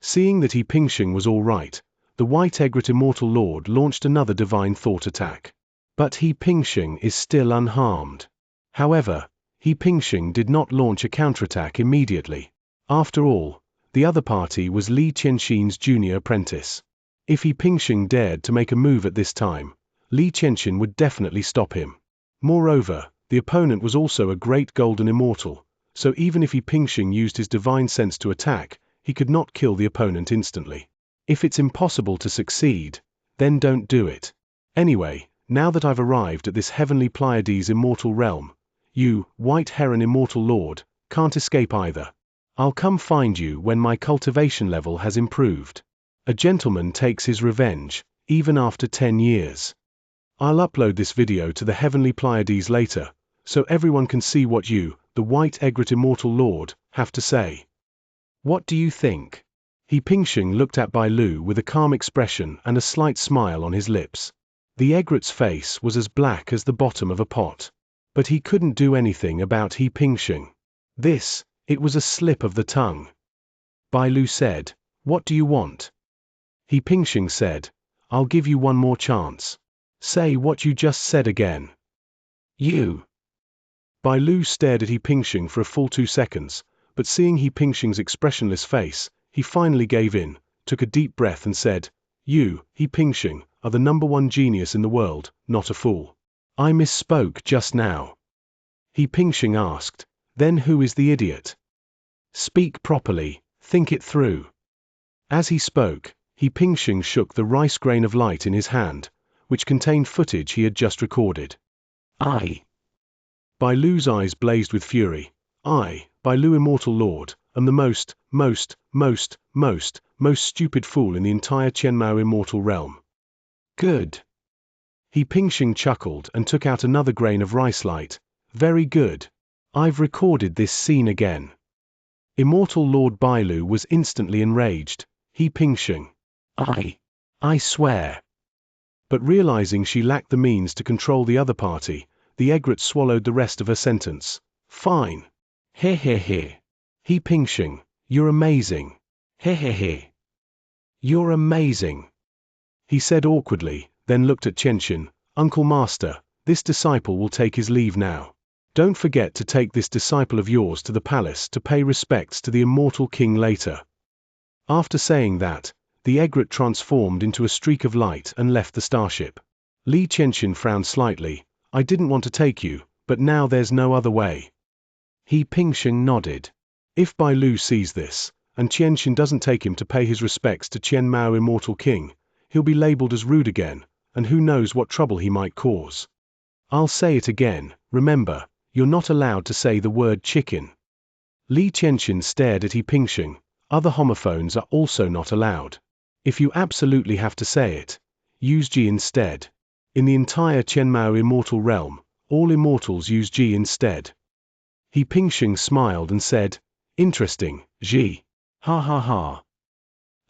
Seeing that He Pingxing was all right, the white egret immortal lord launched another divine thought attack. But He Pingxing is still unharmed. However, He Pingxing did not launch a counterattack immediately. After all, the other party was Li Qianxin's junior apprentice. If He Pingxing dared to make a move at this time, Li Qianxin would definitely stop him. Moreover, the opponent was also a great golden immortal, so even if He Pingxing used his divine sense to attack, he could not kill the opponent instantly. If it's impossible to succeed, then don't do it. Anyway, now that I've arrived at this heavenly Pleiades immortal realm, you, white heron immortal lord, can't escape either. I'll come find you when my cultivation level has improved. A gentleman takes his revenge, even after 10 years. I'll upload this video to the heavenly Pleiades later, so everyone can see what you, the white egret immortal lord, have to say. What do you think? He Pingxing looked at Bailu with a calm expression and a slight smile on his lips. The egret's face was as black as the bottom of a pot. But he couldn't do anything about He Pingxing. It was a slip of the tongue. Bailu said, "What do you want?" He Pingxing said, "I'll give you one more chance. Say what you just said again." "You." Bailu stared at He Pingxing for a full 2 seconds, but seeing He Pingxing's expressionless face, he finally gave in, took a deep breath and said, "You, He Pingxing, are the #1 genius in the world, not a fool. I misspoke just now." He Pingxing asked, "Then who is the idiot? Speak properly, think it through." As he spoke, He Pingxing shook the rice grain of light in his hand, which contained footage he had just recorded. "I." Bailu's eyes blazed with fury. "I, Bailu Immortal Lord, am the most stupid fool in the entire Qianmao Immortal Realm." "Good." He Pingxing chuckled and took out another grain of rice light. "Very good. I've recorded this scene again." Immortal Lord Bailu was instantly enraged. He Pingxing. I swear." But realizing she lacked the means to control the other party, the egret swallowed the rest of her sentence. "Fine. He. He Pingxing, you're amazing. He. You're amazing." He said awkwardly, then looked at Xianxia. "Uncle Master, this disciple will take his leave now. Don't forget to take this disciple of yours to the palace to pay respects to the immortal king later." After saying that, the egret transformed into a streak of light and left the starship. Li Qianxin frowned slightly. I didn't want to take you, but now there's no other way. He Pingsheng nodded. If Bai Lu sees this, and Qianxin doesn't take him to pay his respects to Qian Mao Immortal King, he'll be labeled as rude again, and who knows what trouble he might cause. I'll say it again, remember, you're not allowed to say the word chicken. Li Qianxin stared at He Pingsheng. Other homophones are also not allowed. If you absolutely have to say it, use Ji instead. In the entire Qianmao immortal realm, all immortals use Ji instead. He Pingsheng smiled and said, interesting, Ji. Ha ha ha.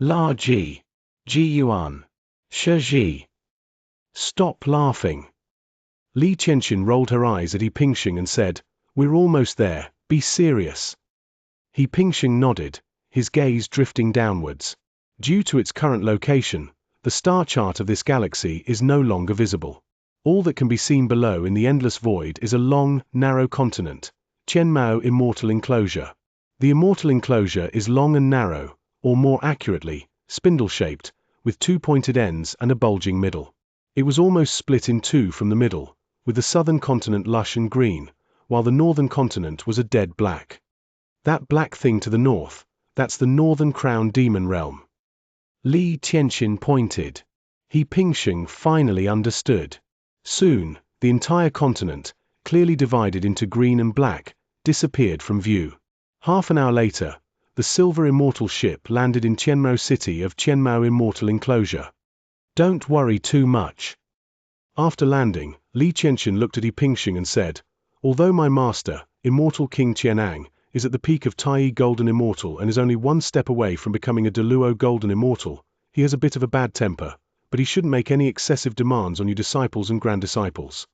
La Ji. Ji Yuan. Shi Ji. Stop laughing. Li Qianxin rolled her eyes at He Pingsheng and said, we're almost there, be serious. He Pingsheng nodded, his gaze drifting downwards. Due to its current location, the star chart of this galaxy is no longer visible. All that can be seen below in the endless void is a long, narrow continent, Qianmao Immortal Enclosure. The immortal enclosure is long and narrow, or more accurately, spindle-shaped, with two pointed ends and a bulging middle. It was almost split in two from the middle, with the southern continent lush and green, while the northern continent was a dead black. That black thing to the north, that's the Northern Crown Demon Realm. Li Qianxin pointed. He Pingsheng finally understood. Soon, the entire continent, clearly divided into green and black, disappeared from view. Half an hour later, the silver immortal ship landed in Qianmao city of Qianmao Immortal Enclosure. Don't worry too much. After landing, Li Qianxin looked at He Pingsheng and said, although my master, Immortal King Qian'ang, is at the peak of Tai Golden Immortal and is only one step away from becoming a Deluo Golden Immortal, he has a bit of a bad temper, but he shouldn't make any excessive demands on you disciples and grand disciples.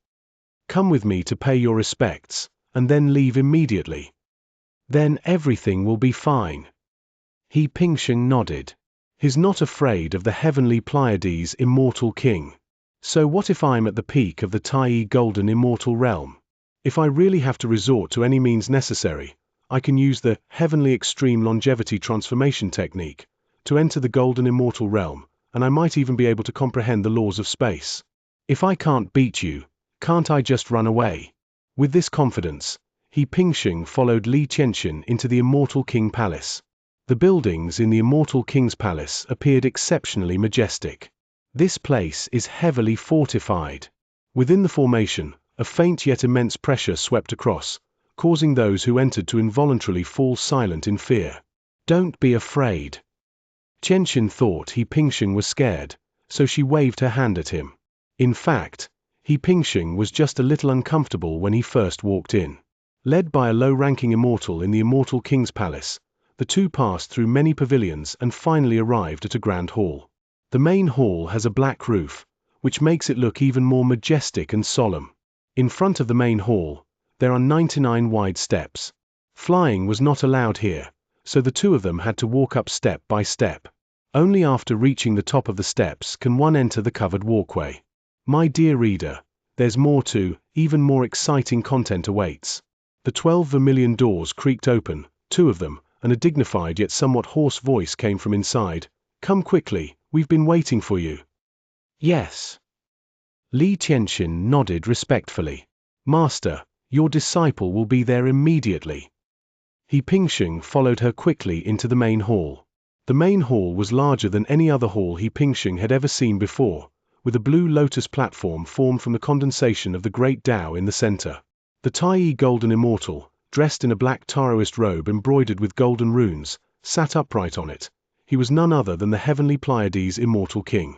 Come with me to pay your respects, and then leave immediately. Then everything will be fine. He Pingsheng nodded. He's not afraid of the heavenly Pleiades Immortal King. So what if I'm at the peak of the Tai Golden Immortal Realm? If I really have to resort to any means necessary, I can use the Heavenly Extreme Longevity Transformation Technique to enter the Golden Immortal Realm, and I might even be able to comprehend the laws of space. If I can't beat you, can't I just run away? With this confidence, He Pingsheng followed Li Qianxin into the Immortal King Palace. The buildings in the Immortal King's Palace appeared exceptionally majestic. This place is heavily fortified. Within the formation, a faint yet immense pressure swept across, causing those who entered to involuntarily fall silent in fear. Don't be afraid. Qianxin thought He Pingsheng was scared, so she waved her hand at him. In fact, He Pingsheng was just a little uncomfortable when he first walked in. Led by a low-ranking immortal in the Immortal King's Palace, the two passed through many pavilions and finally arrived at a grand hall. The main hall has a black roof, which makes it look even more majestic and solemn. In front of the main hall, there are 99 wide steps. Flying was not allowed here, so the two of them had to walk up step by step. Only after reaching the top of the steps can one enter the covered walkway. My dear reader, there's more to, even more exciting content awaits. The 12 vermilion doors creaked open, two of them, and a dignified yet somewhat hoarse voice came from inside. Come quickly, we've been waiting for you. Yes. Li Qianxin nodded respectfully. Master, your disciple will be there immediately. He Pingsheng followed her quickly into the main hall. The main hall was larger than any other hall He Pingsheng had ever seen before, with a blue lotus platform formed from the condensation of the Great Tao in the center. The Tai Golden Immortal, dressed in a black Taoist robe embroidered with golden runes, sat upright on it. He was none other than the heavenly Pleiades Immortal King.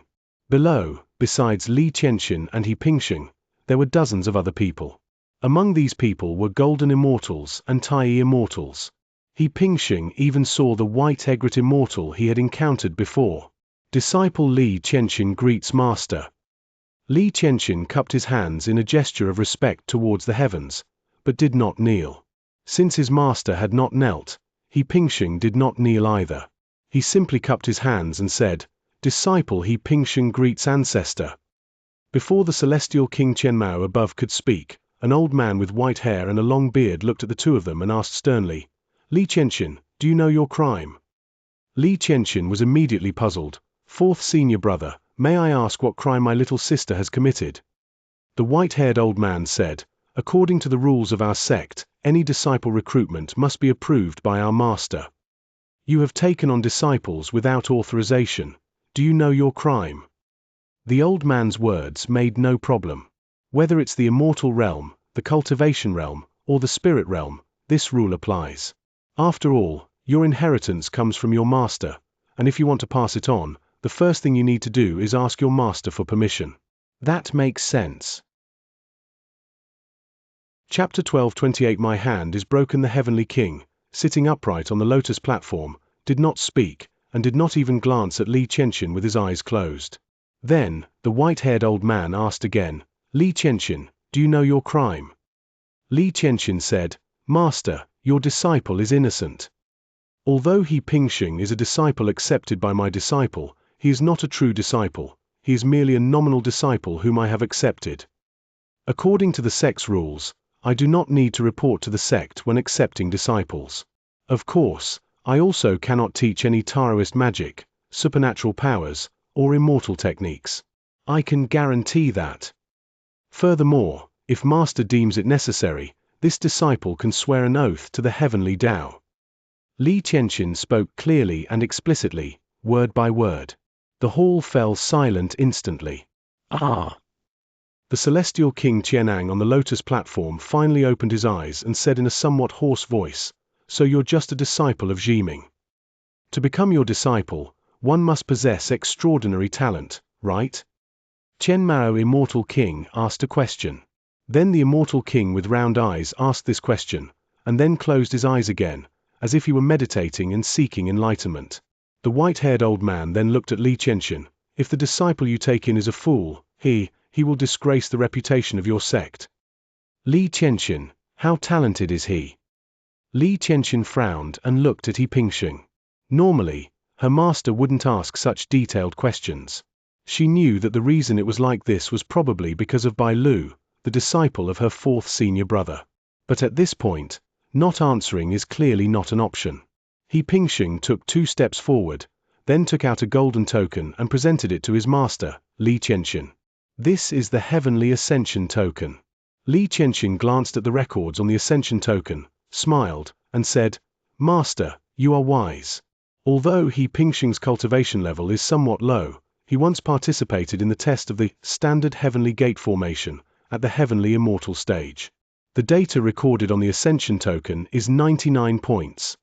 Below, besides Li Qianxin and He Pingsheng, there were dozens of other people. Among these people were Golden Immortals and Tai Immortals. He Pingsheng even saw the White Egret Immortal he had encountered before. Disciple Li Qianxin greets Master. Li Qianxin cupped his hands in a gesture of respect towards the heavens, but did not kneel. Since his master had not knelt, He Pingsheng did not kneel either. He simply cupped his hands and said, Disciple He Pingsheng greets Ancestor. Before the celestial King Qianmao above could speak, an old man with white hair and a long beard looked at the two of them and asked sternly, Li Qianxin, do you know your crime? Li Qianxin was immediately puzzled. Fourth senior brother, may I ask what crime my little sister has committed? The white-haired old man said, according to the rules of our sect, any disciple recruitment must be approved by our master. You have taken on disciples without authorization. Do you know your crime? The old man's words made no problem. Whether it's the immortal realm, the cultivation realm, or the spirit realm, this rule applies. After all, your inheritance comes from your master, and if you want to pass it on, the first thing you need to do is ask your master for permission. That makes sense. Chapter 12:28 My hand is broken. The heavenly king, sitting upright on the lotus platform, did not speak, and did not even glance at Li Qianxin with his eyes closed. Then, the white-haired old man asked again, Li Qianxin, do you know your crime? Li Qianxin said, Master, your disciple is innocent. Although He Pingxing is a disciple accepted by my disciple, he is not a true disciple, he is merely a nominal disciple whom I have accepted. According to the sect's rules, I do not need to report to the sect when accepting disciples. Of course, I also cannot teach any Taoist magic, supernatural powers, or immortal techniques. I can guarantee that. Furthermore, if Master deems it necessary, this disciple can swear an oath to the heavenly Tao. Li Qianxin spoke clearly and explicitly, word by word. The hall fell silent instantly. Ah! The celestial king Qianang on the lotus platform finally opened his eyes and said in a somewhat hoarse voice, So you're just a disciple of Ximing. To become your disciple, one must possess extraordinary talent, right? Qian Mao, immortal king, asked a question. Then the immortal king with round eyes asked this question, and then closed his eyes again, as if he were meditating and seeking enlightenment. The white-haired old man then looked at Li Qianxin. If the disciple you take in is a fool, he will disgrace the reputation of your sect. Li Qianxin, how talented is he? Li Qianxin frowned and looked at He Pingxing. Normally, her master wouldn't ask such detailed questions. She knew that the reason it was like this was probably because of Bai Lu, the disciple of her fourth senior brother. But at this point, not answering is clearly not an option. He Pingxing took 2 steps forward, then took out a golden token and presented it to his master, Li Qianxin. This is the Heavenly Ascension Token. Li Qianxin glanced at the records on the Ascension Token, smiled, and said, Master, you are wise. Although He Pingxing's cultivation level is somewhat low, he once participated in the test of the standard heavenly gate formation at the heavenly immortal stage. The data recorded on the Ascension Token is 99 points.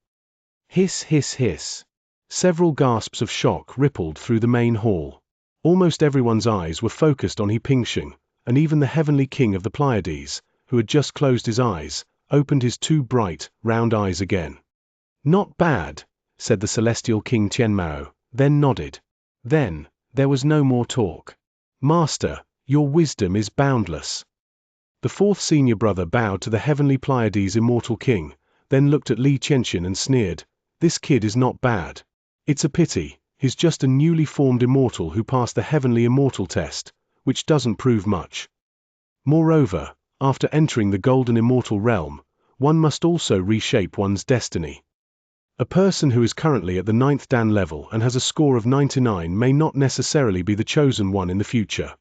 Hiss, hiss, hiss. Several gasps of shock rippled through the main hall. Almost everyone's eyes were focused on He Pingxing, and even the heavenly king of the Pleiades, who had just closed his eyes, opened his 2 bright, round eyes again. Not bad, said the celestial king Qian Mao, then nodded. Then, there was no more talk. Master, your wisdom is boundless. The fourth senior brother bowed to the heavenly Pleiades immortal king, then looked at Li Qianxin and sneered, This kid is not bad. It's a pity. He's just a newly formed immortal who passed the heavenly immortal test, which doesn't prove much. Moreover, after entering the golden immortal realm, one must also reshape one's destiny. A person who is currently at the 9th Dan level and has a score of 99 may not necessarily be the chosen one in the future.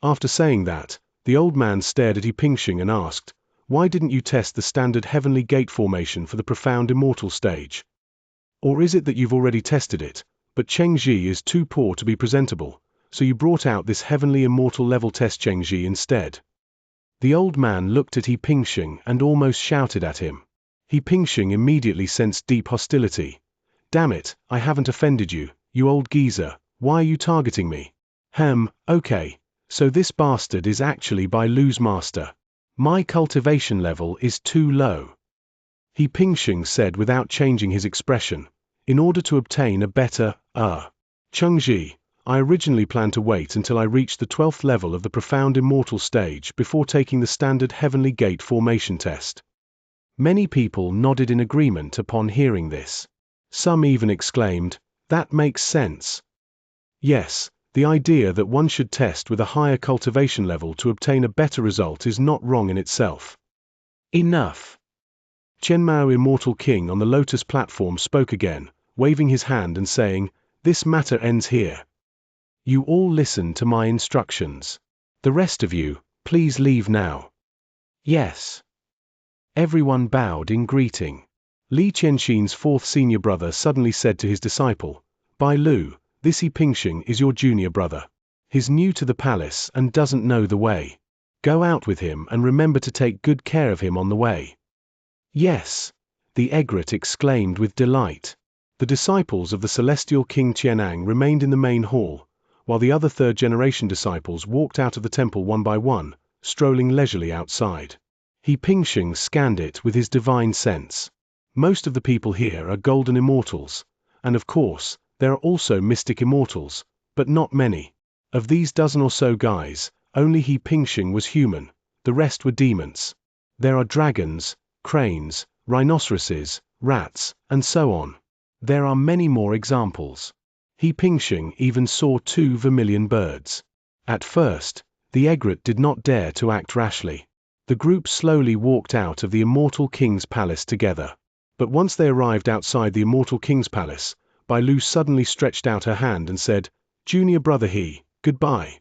After saying that, the old man stared at He Pingxing and asked, Why didn't you test the standard heavenly gate formation for the profound immortal stage? Or is it that you've already tested it, but Chengji is too poor to be presentable, so you brought out this heavenly immortal level test Chengji instead? The old man looked at He Pingxing and almost shouted at him. He Pingxing immediately sensed deep hostility. Damn it, I haven't offended you, you old geezer, why are you targeting me? Okay, so this bastard is actually Bai Lu's master. My cultivation level is too low. He Pingxing said without changing his expression. In order to obtain a better, Chengji, I originally planned to wait until I reached the 12th level of the profound immortal stage before taking the standard heavenly gate formation test. Many people nodded in agreement upon hearing this. Some even exclaimed, That makes sense. Yes, the idea that one should test with a higher cultivation level to obtain a better result is not wrong in itself. Enough. Qian Mao, immortal king on the lotus platform, spoke again, waving his hand and saying, This matter ends here. You all listen to my instructions. The rest of you, please leave now. Yes. Everyone bowed in greeting. Li Qianxin's fourth senior brother suddenly said to his disciple, "Bai Lu, this He Pingxing is your junior brother. He's new to the palace and doesn't know the way. Go out with him and remember to take good care of him on the way." Yes, the egret exclaimed with delight. The disciples of the celestial King Qian'an remained in the main hall, while the other third-generation disciples walked out of the temple one by one, strolling leisurely outside. He Pingxing scanned it with his divine sense. Most of the people here are golden immortals, and of course, there are also mystic immortals, but not many. Of these dozen or so guys, only He Pingxing was human, the rest were demons. There are dragons, cranes, rhinoceroses, rats, and so on. There are many more examples. He Pingxing even saw 2 vermilion birds. At first, the egret did not dare to act rashly. The group slowly walked out of the immortal king's palace together. But once they arrived outside the immortal king's palace, Bai Lu suddenly stretched out her hand and said, "Junior brother He, goodbye."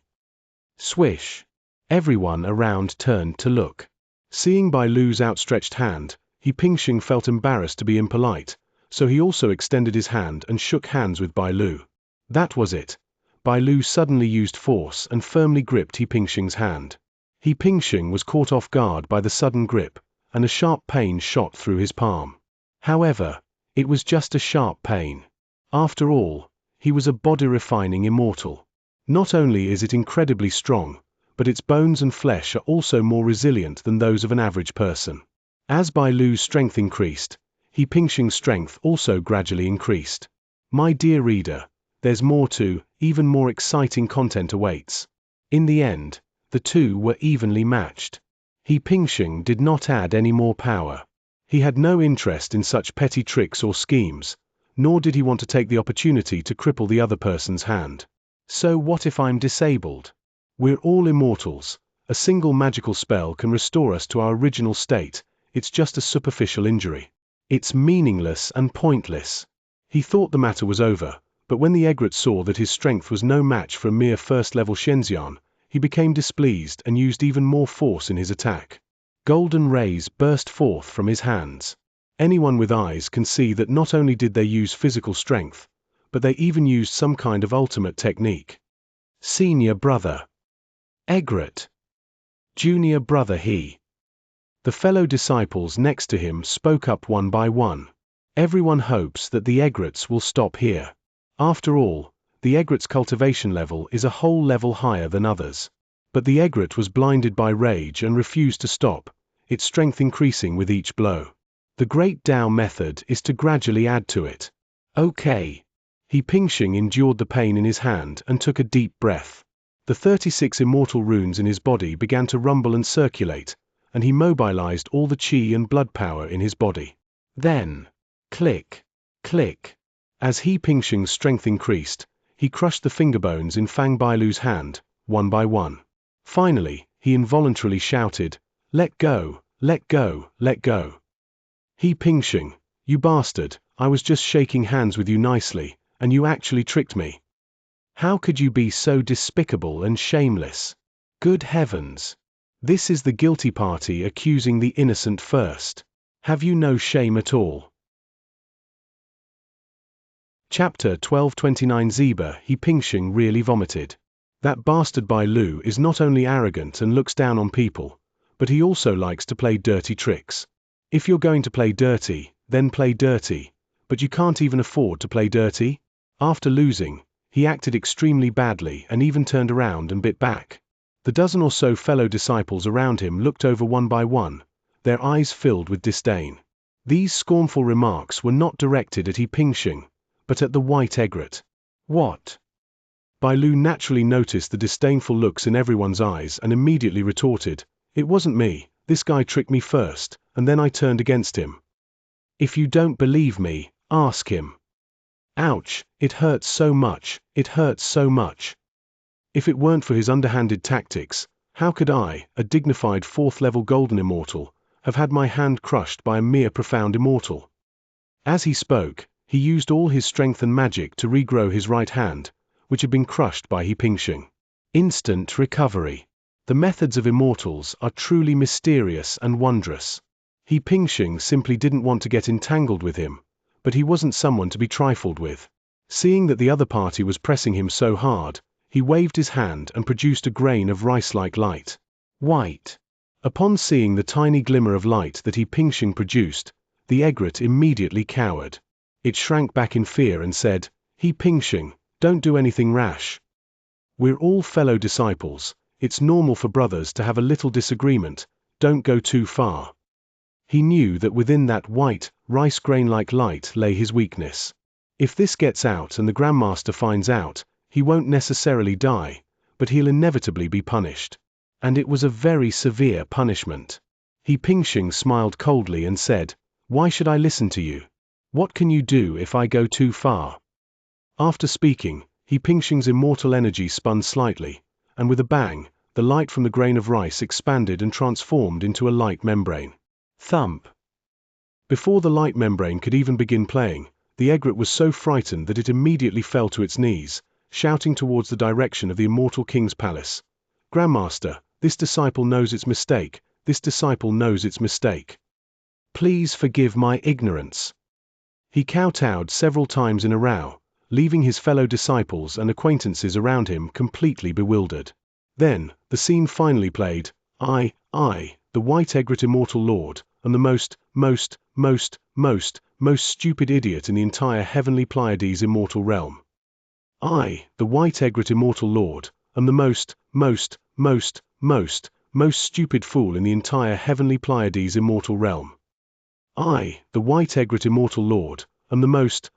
Swish. Everyone around turned to look. Seeing Bai Lu's outstretched hand, He Pingxing felt embarrassed to be impolite, so he also extended his hand and shook hands with Bai Lu. That was it. Bai Lu suddenly used force and firmly gripped He Pingxing's hand. He Pingxing was caught off guard by the sudden grip, and a sharp pain shot through his palm. However, it was just a sharp pain. After all, he was a body-refining immortal. Not only is it incredibly strong, but its bones and flesh are also more resilient than those of an average person. As Bai Lu's strength increased, He Pingxing's strength also gradually increased. My dear reader, there's more to, even more exciting content awaits. In the end, the two were evenly matched. He Pingxing did not add any more power. He had no interest in such petty tricks or schemes, nor did he want to take the opportunity to cripple the other person's hand. So what if I'm disabled? We're all immortals. A single magical spell can restore us to our original state. It's just a superficial injury. It's meaningless and pointless. He thought the matter was over, but when the egret saw that his strength was no match for a mere first-level Xianxia, he became displeased and used even more force in his attack. Golden rays burst forth from his hands. Anyone with eyes can see that not only did they use physical strength, but they even used some kind of ultimate technique. Senior brother. Egret. Junior brother He. The fellow disciples next to him spoke up one by one. Everyone hopes that the egrets will stop here. After all, the egret's cultivation level is a whole level higher than others. But the egret was blinded by rage and refused to stop, its strength increasing with each blow. The Great Tao method is to gradually add to it. Okay. He Pingxing endured the pain in his hand and took a deep breath. The 36 immortal runes in his body began to rumble and circulate, and he mobilized all the qi and blood power in his body. Then, click, click. As He Pingxing's strength increased, he crushed the finger bones in Fang Bailu's hand, one by one. Finally, he involuntarily shouted, "Let go, let go, let go." He Pingxing, you bastard, I was just shaking hands with you nicely, and you actually tricked me. How could you be so despicable and shameless? Good heavens. This is the guilty party accusing the innocent first. Have you no shame at all? Chapter 1229 Ziba. He Pingxing really vomited. That bastard Bai Lu is not only arrogant and looks down on people, but he also likes to play dirty tricks. If you're going to play dirty, then play dirty, but you can't even afford to play dirty? After losing, he acted extremely badly and even turned around and bit back. The dozen or so fellow disciples around him looked over one by one, their eyes filled with disdain. These scornful remarks were not directed at He Pingxing, but at the white egret. What? Bai Lu naturally noticed the disdainful looks in everyone's eyes and immediately retorted, "It wasn't me, this guy tricked me first, and then I turned against him. If you don't believe me, ask him." Ouch, it hurts so much, it hurts so much. If it weren't for his underhanded tactics, how could I, a dignified 4th-level golden immortal, have had my hand crushed by a mere profound immortal? As he spoke, He used all his strength and magic to regrow his right hand, which had been crushed by He Pingxing. Instant recovery. The methods of immortals are truly mysterious and wondrous. He Pingxing simply didn't want to get entangled with him, but he wasn't someone to be trifled with. Seeing that the other party was pressing him so hard, he waved his hand and produced a grain of rice-like light. White. Upon seeing the tiny glimmer of light that He Pingxing produced, the egret immediately cowered. It shrank back in fear and said, "He Pingxing, don't do anything rash. We're all fellow disciples, it's normal for brothers to have a little disagreement, don't go too far." He knew that within that white, rice grain-like light lay his weakness. If this gets out and the Grandmaster finds out, he won't necessarily die, but he'll inevitably be punished. And it was a very severe punishment. He Pingxing smiled coldly and said, "Why should I listen to you? What can you do if I go too far?" After speaking, He Pingxing's immortal energy spun slightly, and with a bang, the light from the grain of rice expanded and transformed into a light membrane. Thump. Before the light membrane could even begin playing, the egret was so frightened that it immediately fell to its knees, shouting towards the direction of the immortal king's palace. "Grandmaster, this disciple knows its mistake, this disciple knows its mistake. Please forgive my ignorance." He kowtowed several times in a row, leaving his fellow disciples and acquaintances around him completely bewildered. Then, the scene finally played. I, the white egret immortal lord, am the most stupid idiot in the entire heavenly Pleiades immortal realm. I, the white egret immortal lord, am the most stupid fool in the entire heavenly Pleiades immortal realm. I, the white egret immortal lord, am the most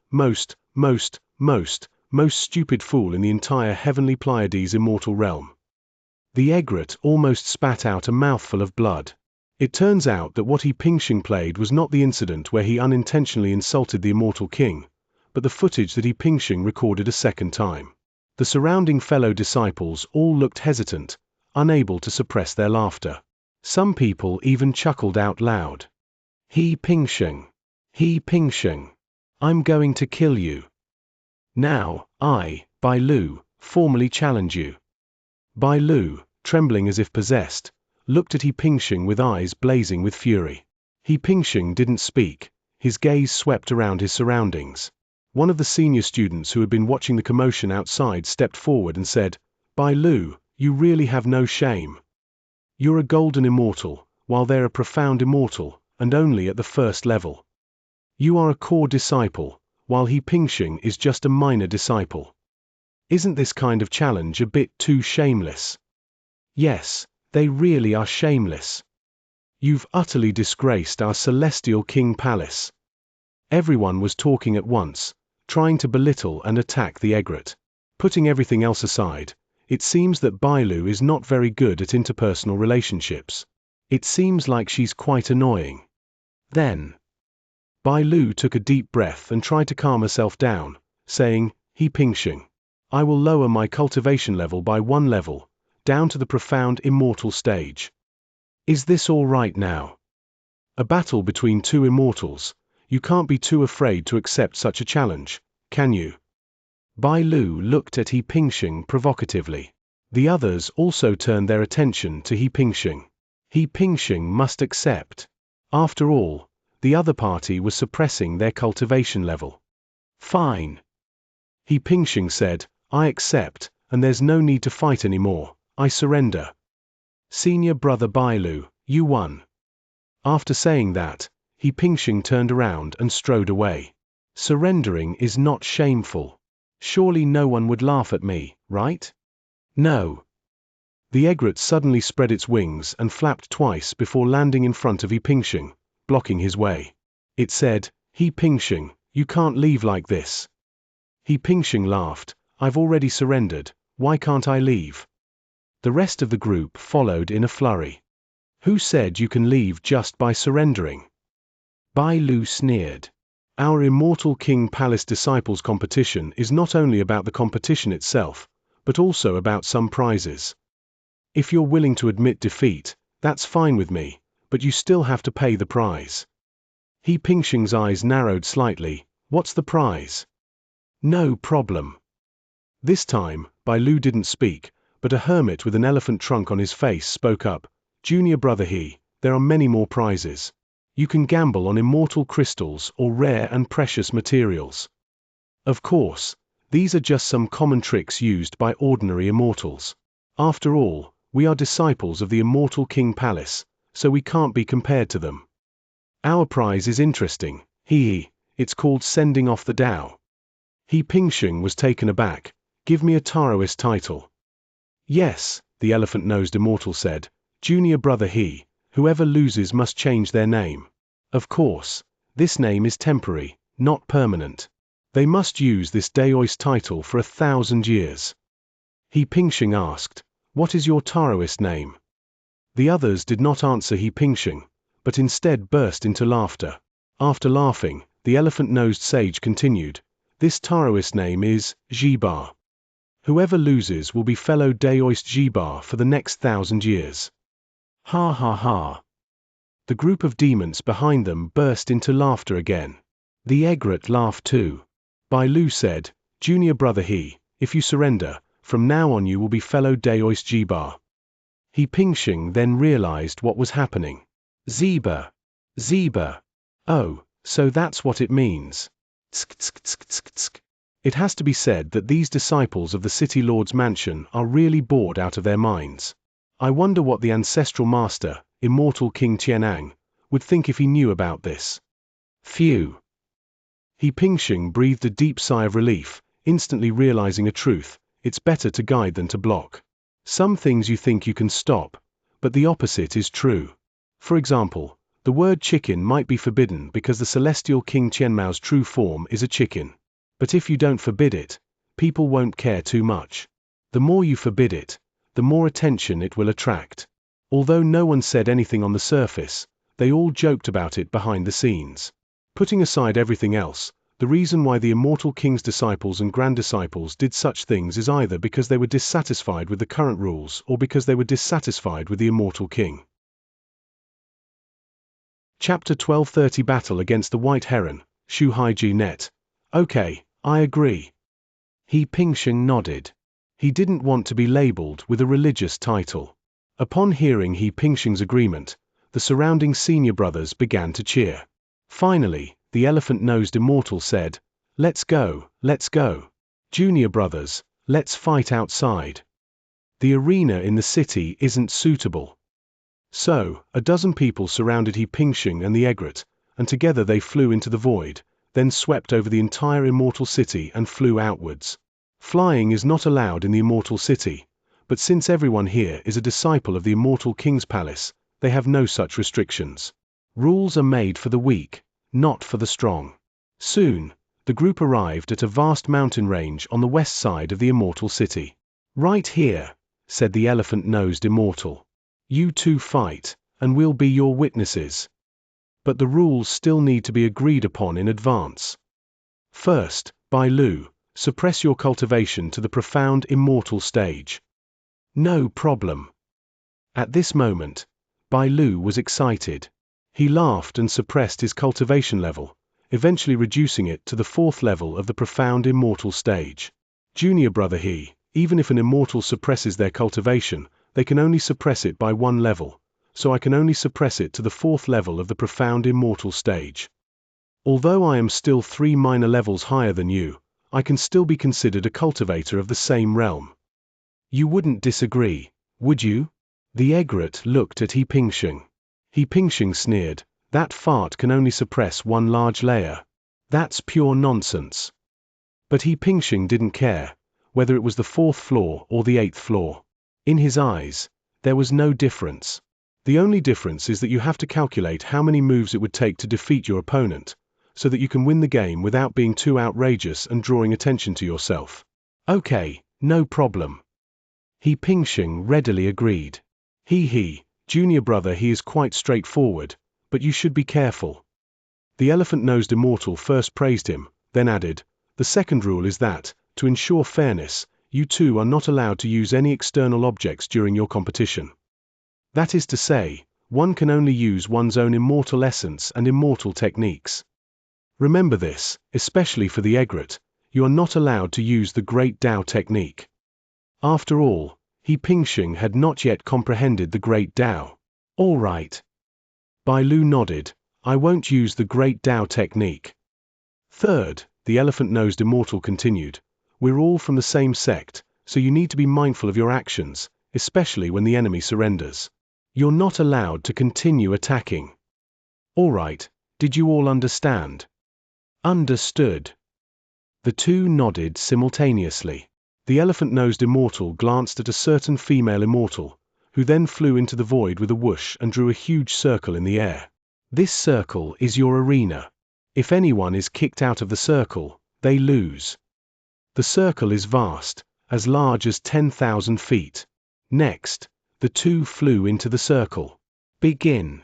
stupid fool in the entire heavenly Pleiades immortal realm. The egret almost spat out a mouthful of blood. It turns out that what He Pingxing played was not the incident where he unintentionally insulted the immortal king, but the footage that He Pingxing recorded a second time. The surrounding fellow disciples all looked hesitant, unable to suppress their laughter. Some people even chuckled out loud. He Pingxing, I'm going to kill you. Now, I, Bai Lu, formally challenge you. Bai Lu, trembling as if possessed, looked at He Pingxing with eyes blazing with fury. He Pingxing didn't speak, his gaze swept around his surroundings. One of the senior students who had been watching the commotion outside stepped forward and said, "Bai Lu, you really have no shame. You're a golden immortal, while they're a profound immortal, and only at the first level. You are a core disciple, while He Pingxing is just a minor disciple. Isn't this kind of challenge a bit too shameless?" Yes, they really are shameless. You've utterly disgraced our celestial king palace. Everyone was talking at once, trying to belittle and attack the egret. Putting everything else aside, it seems that Bai Lu is not very good at interpersonal relationships. It seems like she's quite annoying. Then, Bai Lu took a deep breath and tried to calm herself down, saying, "He Pingxing, I will lower my cultivation level by 1 level, down to the profound immortal stage. Is this all right now? A battle between two immortals, you can't be too afraid to accept such a challenge, can you?" Bai Lu looked at He Pingxing provocatively. The others also turned their attention to He Pingxing. He Pingxing must accept. After all, the other party was suppressing their cultivation level. "Fine." He Pingxing said, "I accept, and there's no need to fight anymore, I surrender. Senior brother Bai Lu, you won." After saying that, He Pingxing turned around and strode away. Surrendering is not shameful. Surely no one would laugh at me, right? No. The egret suddenly spread its wings and flapped twice before landing in front of He Pingxing, blocking his way. It said, "He Pingxing, you can't leave like this." He Pingxing laughed, "I've already surrendered, why can't I leave?" The rest of the group followed in a flurry. "Who said you can leave just by surrendering?" Bai Lu sneered. "Our Immortal King Palace Disciples competition is not only about the competition itself, but also about some prizes. If you're willing to admit defeat, that's fine with me, but you still have to pay the prize." He Pingxing's eyes narrowed slightly. What's the prize? No problem. This time, Bai Lu didn't speak, but a hermit with an elephant trunk on his face spoke up. Junior brother there are many more prizes. You can gamble on immortal crystals or rare and precious materials. Of course, these are just some common tricks used by ordinary immortals. After all, we are disciples of the immortal King Palace, so we can't be compared to them. Our prize is interesting, it's called sending off the Tao. Pingsheng was taken aback. Give me a Taoist title. Yes, the elephant-nosed immortal said. Junior brother whoever loses must change their name. Of course, this name is temporary, not permanent. They must use this Daoist title for 1,000 years. Pingsheng asked, what is your Taoist name? The others did not answer Pingsheng, but instead burst into laughter. After laughing, the elephant-nosed sage continued, this Taoist name is Xiba. Whoever loses will be fellow Daoist Xiba for the next 1,000 years. Ha ha ha. The group of demons behind them burst into laughter again. The egret laughed too. Bai Lu said, Junior brother if you surrender, from now on you will be fellow Daoist Xiba. Pingsheng then realized what was happening. Ziba. Oh, so that's what it means. Tsk, tsk, tsk, tsk, tsk. It has to be said that these disciples of the City Lord's mansion are really bored out of their minds. I wonder what the ancestral master, immortal King Tianang, would think if he knew about this. Phew. Pingsheng breathed a deep sigh of relief, instantly realizing a truth, it's better to guide than to block. Some things you think you can stop, but the opposite is true. For example, the word chicken might be forbidden because the celestial King Tianmao's true form is a chicken. But if you don't forbid it, people won't care too much. The more you forbid it, the more attention it will attract. Although no one said anything on the surface, they all joked about it behind the scenes. Putting aside everything else, the reason why the immortal king's disciples and grand disciples did such things is either because they were dissatisfied with the current rules or because they were dissatisfied with the immortal king. Chapter 1230 Battle against the White Heron, Shu Haiji Net. Okay, I agree. Pingsheng nodded. He didn't want to be labeled with a religious title. Upon hearing Pingsheng's agreement, the surrounding senior brothers began to cheer. Finally, the elephant-nosed immortal said, let's go. Junior brothers, let's fight outside. The arena in the city isn't suitable. So, a dozen people surrounded Pingsheng and the egret, and together they flew into the void, then swept over the entire immortal city and flew outwards. Flying is not allowed in the immortal city, but since everyone here is a disciple of the immortal king's palace, they have no such restrictions. Rules are made for the weak, not for the strong. Soon, the group arrived at a vast mountain range on the west side of the immortal city. Right here, said the elephant-nosed immortal. You two fight, and we'll be your witnesses. But the rules still need to be agreed upon in advance. First, Bai Lu, suppress your cultivation to the profound immortal stage. No problem. At this moment, Bai Lu was excited. He laughed and suppressed his cultivation level, eventually reducing it to the 4th level of the profound immortal stage. Junior brother even if an immortal suppresses their cultivation, they can only suppress it by 1 level, so I can only suppress it to the 4th level of the profound immortal stage. Although I am still 3 minor levels higher than you, I can still be considered a cultivator of the same realm. You wouldn't disagree, would you? The egret looked at Pingsheng. Pingsheng sneered, that fart can only suppress 1 large layer. That's pure nonsense. But Pingsheng didn't care, whether it was the 4th floor or the 8th floor. In his eyes, there was no difference. The only difference is that you have to calculate how many moves it would take to defeat your opponent, so that you can win the game without being too outrageous and drawing attention to yourself. Okay, no problem. Pingsheng readily agreed. Junior brother is quite straightforward, but you should be careful. The elephant-nosed immortal first praised him, then added, the second rule is that, to ensure fairness, you two are not allowed to use any external objects during your competition. That is to say, one can only use one's own immortal essence and immortal techniques. Remember this, especially for the egret, you are not allowed to use the Great Tao technique. After all, He Pingxing had not yet comprehended the Great Tao. All right. Bai Lu nodded, I won't use the Great Tao technique. Third, the elephant-nosed immortal continued, we're all from the same sect, so you need to be mindful of your actions, especially when the enemy surrenders. You're not allowed to continue attacking. All right, did you all understand? Understood. The two nodded simultaneously. The elephant-nosed immortal glanced at a certain female immortal, who then flew into the void with a whoosh and drew a huge circle in the air. This circle is your arena. If anyone is kicked out of the circle, they lose. The circle is vast, as large as 10,000 feet. Next, the two flew into the circle. Begin.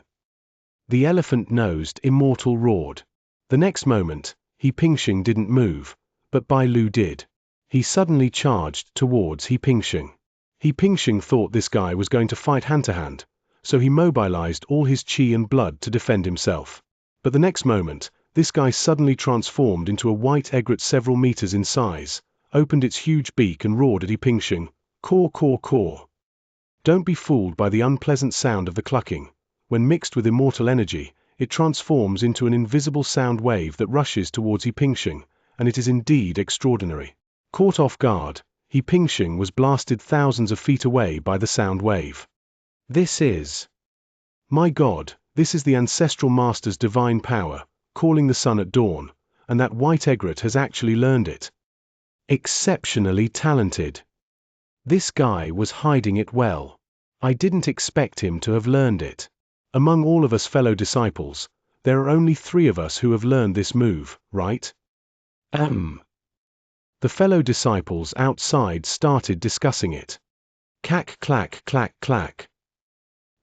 The elephant-nosed immortal roared. The next moment, He Pingxing didn't move, but Bai Lu did. He suddenly charged towards He Pingxing. He Pingxing thought this guy was going to fight hand-to-hand, so he mobilized all his qi and blood to defend himself. But the next moment, this guy suddenly transformed into a white egret several meters in size, opened its huge beak and roared at He Pingxing, caw caw caw. Don't be fooled by the unpleasant sound of the clucking. When mixed with immortal energy, it transforms into an invisible sound wave that rushes towards He Pingxing, and it is indeed extraordinary. Caught off guard, He Pingxing was blasted thousands of feet away by the sound wave. This is... My God, this is the ancestral master's divine power, calling the sun at dawn, and that white egret has actually learned it. Exceptionally talented. This guy was hiding it well. I didn't expect him to have learned it. Among all of us fellow disciples, there are only 3 of us who have learned this move, right? The fellow disciples outside started discussing it. Cack clack clack clack.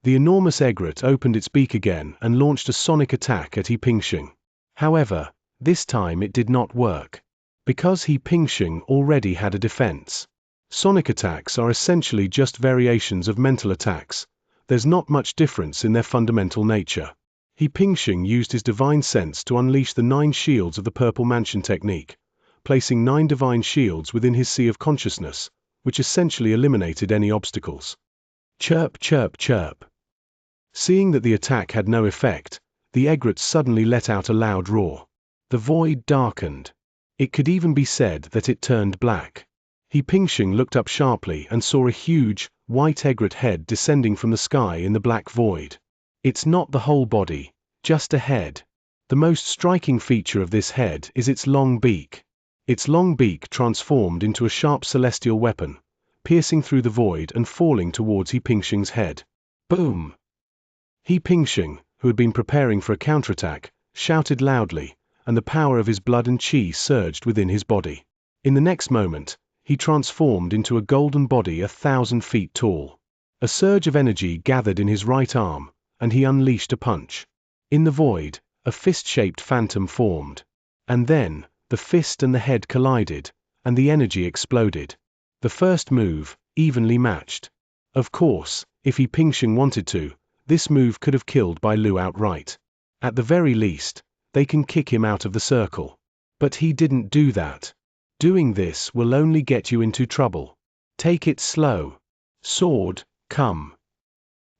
The enormous egret opened its beak again and launched a sonic attack at He Pingxing. However, this time it did not work. Because He Pingxing already had a defense. Sonic attacks are essentially just variations of mental attacks. There's not much difference in their fundamental nature. He Pingxing used his divine sense to unleash the 9 shields of the Purple Mansion technique, placing 9 divine shields within his sea of consciousness, which essentially eliminated any obstacles. Chirp chirp chirp. Seeing that the attack had no effect, the egret suddenly let out a loud roar. The void darkened. It could even be said that it turned black. He Pingxing looked up sharply and saw a huge, white egret head descending from the sky in the black void. It's not the whole body, just a head. The most striking feature of this head is its long beak. Its long beak transformed into a sharp celestial weapon, piercing through the void and falling towards He Pingxing's head. Boom! He Pingxing, who had been preparing for a counterattack, shouted loudly, and the power of his blood and qi surged within his body. In the next moment, he transformed into a golden body 1,000 feet tall. A surge of energy gathered in his right arm, and he unleashed a punch. In the void, a fist-shaped phantom formed. And then, the fist and the head collided, and the energy exploded. The first move, evenly matched. Of course, if He Pingxing wanted to, this move could have killed Bai Lu outright. At the very least, they can kick him out of the circle. But he didn't do that. Doing this will only get you into trouble. Take it slow. Sword, come.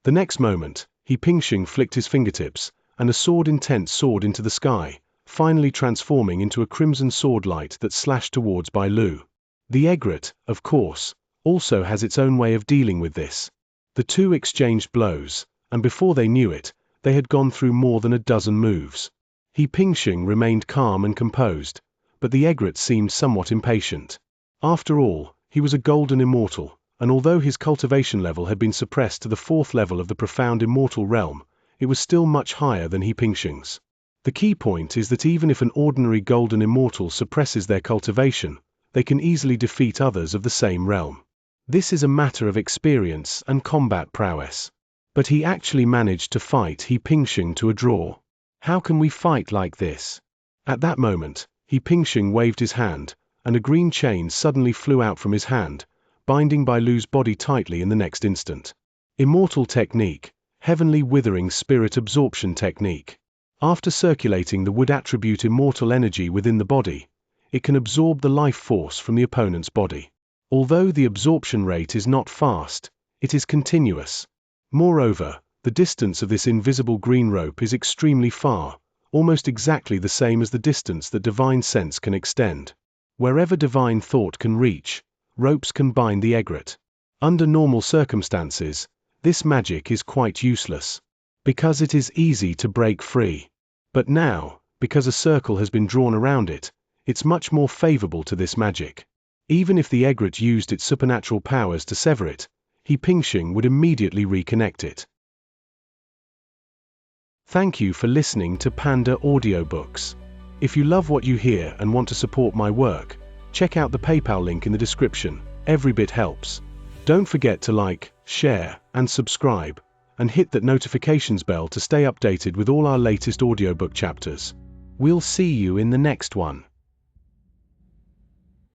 The next moment, He Pingxing flicked his fingertips, and a sword-intent soared into the sky, finally transforming into a crimson sword light that slashed towards Bai Lu. The egret, of course, also has its own way of dealing with this. The two exchanged blows, and before they knew it, they had gone through more than a dozen moves. He Pingxing remained calm and composed, but the egret seemed somewhat impatient. After all, he was a golden immortal, and although his cultivation level had been suppressed to the 4th level of the profound immortal realm, it was still much higher than He Pingxing's. The key point is that even if an ordinary golden immortal suppresses their cultivation, they can easily defeat others of the same realm. This is a matter of experience and combat prowess. But he actually managed to fight He Pingxing to a draw. How can we fight like this? At that moment, He Pingxing waved his hand, and a green chain suddenly flew out from his hand, binding Bai Lu's body tightly in the next instant. Immortal technique, heavenly withering spirit absorption technique. After circulating the wood attribute immortal energy within the body, it can absorb the life force from the opponent's body. Although the absorption rate is not fast, it is continuous. Moreover, the distance of this invisible green rope is extremely far, almost exactly the same as the distance that divine sense can extend. Wherever divine thought can reach, ropes can bind the egret. Under normal circumstances, this magic is quite useless, because it is easy to break free. But now, because a circle has been drawn around it, it's much more favorable to this magic. Even if the egret used its supernatural powers to sever it, He Pingxing would immediately reconnect it. Thank you for listening to Panda Audiobooks. If you love what you hear and want to support my work, check out the PayPal link in the description. Every bit helps. Don't forget to like, share, and subscribe, and hit that notifications bell to stay updated with all our latest audiobook chapters. We'll see you in the next one.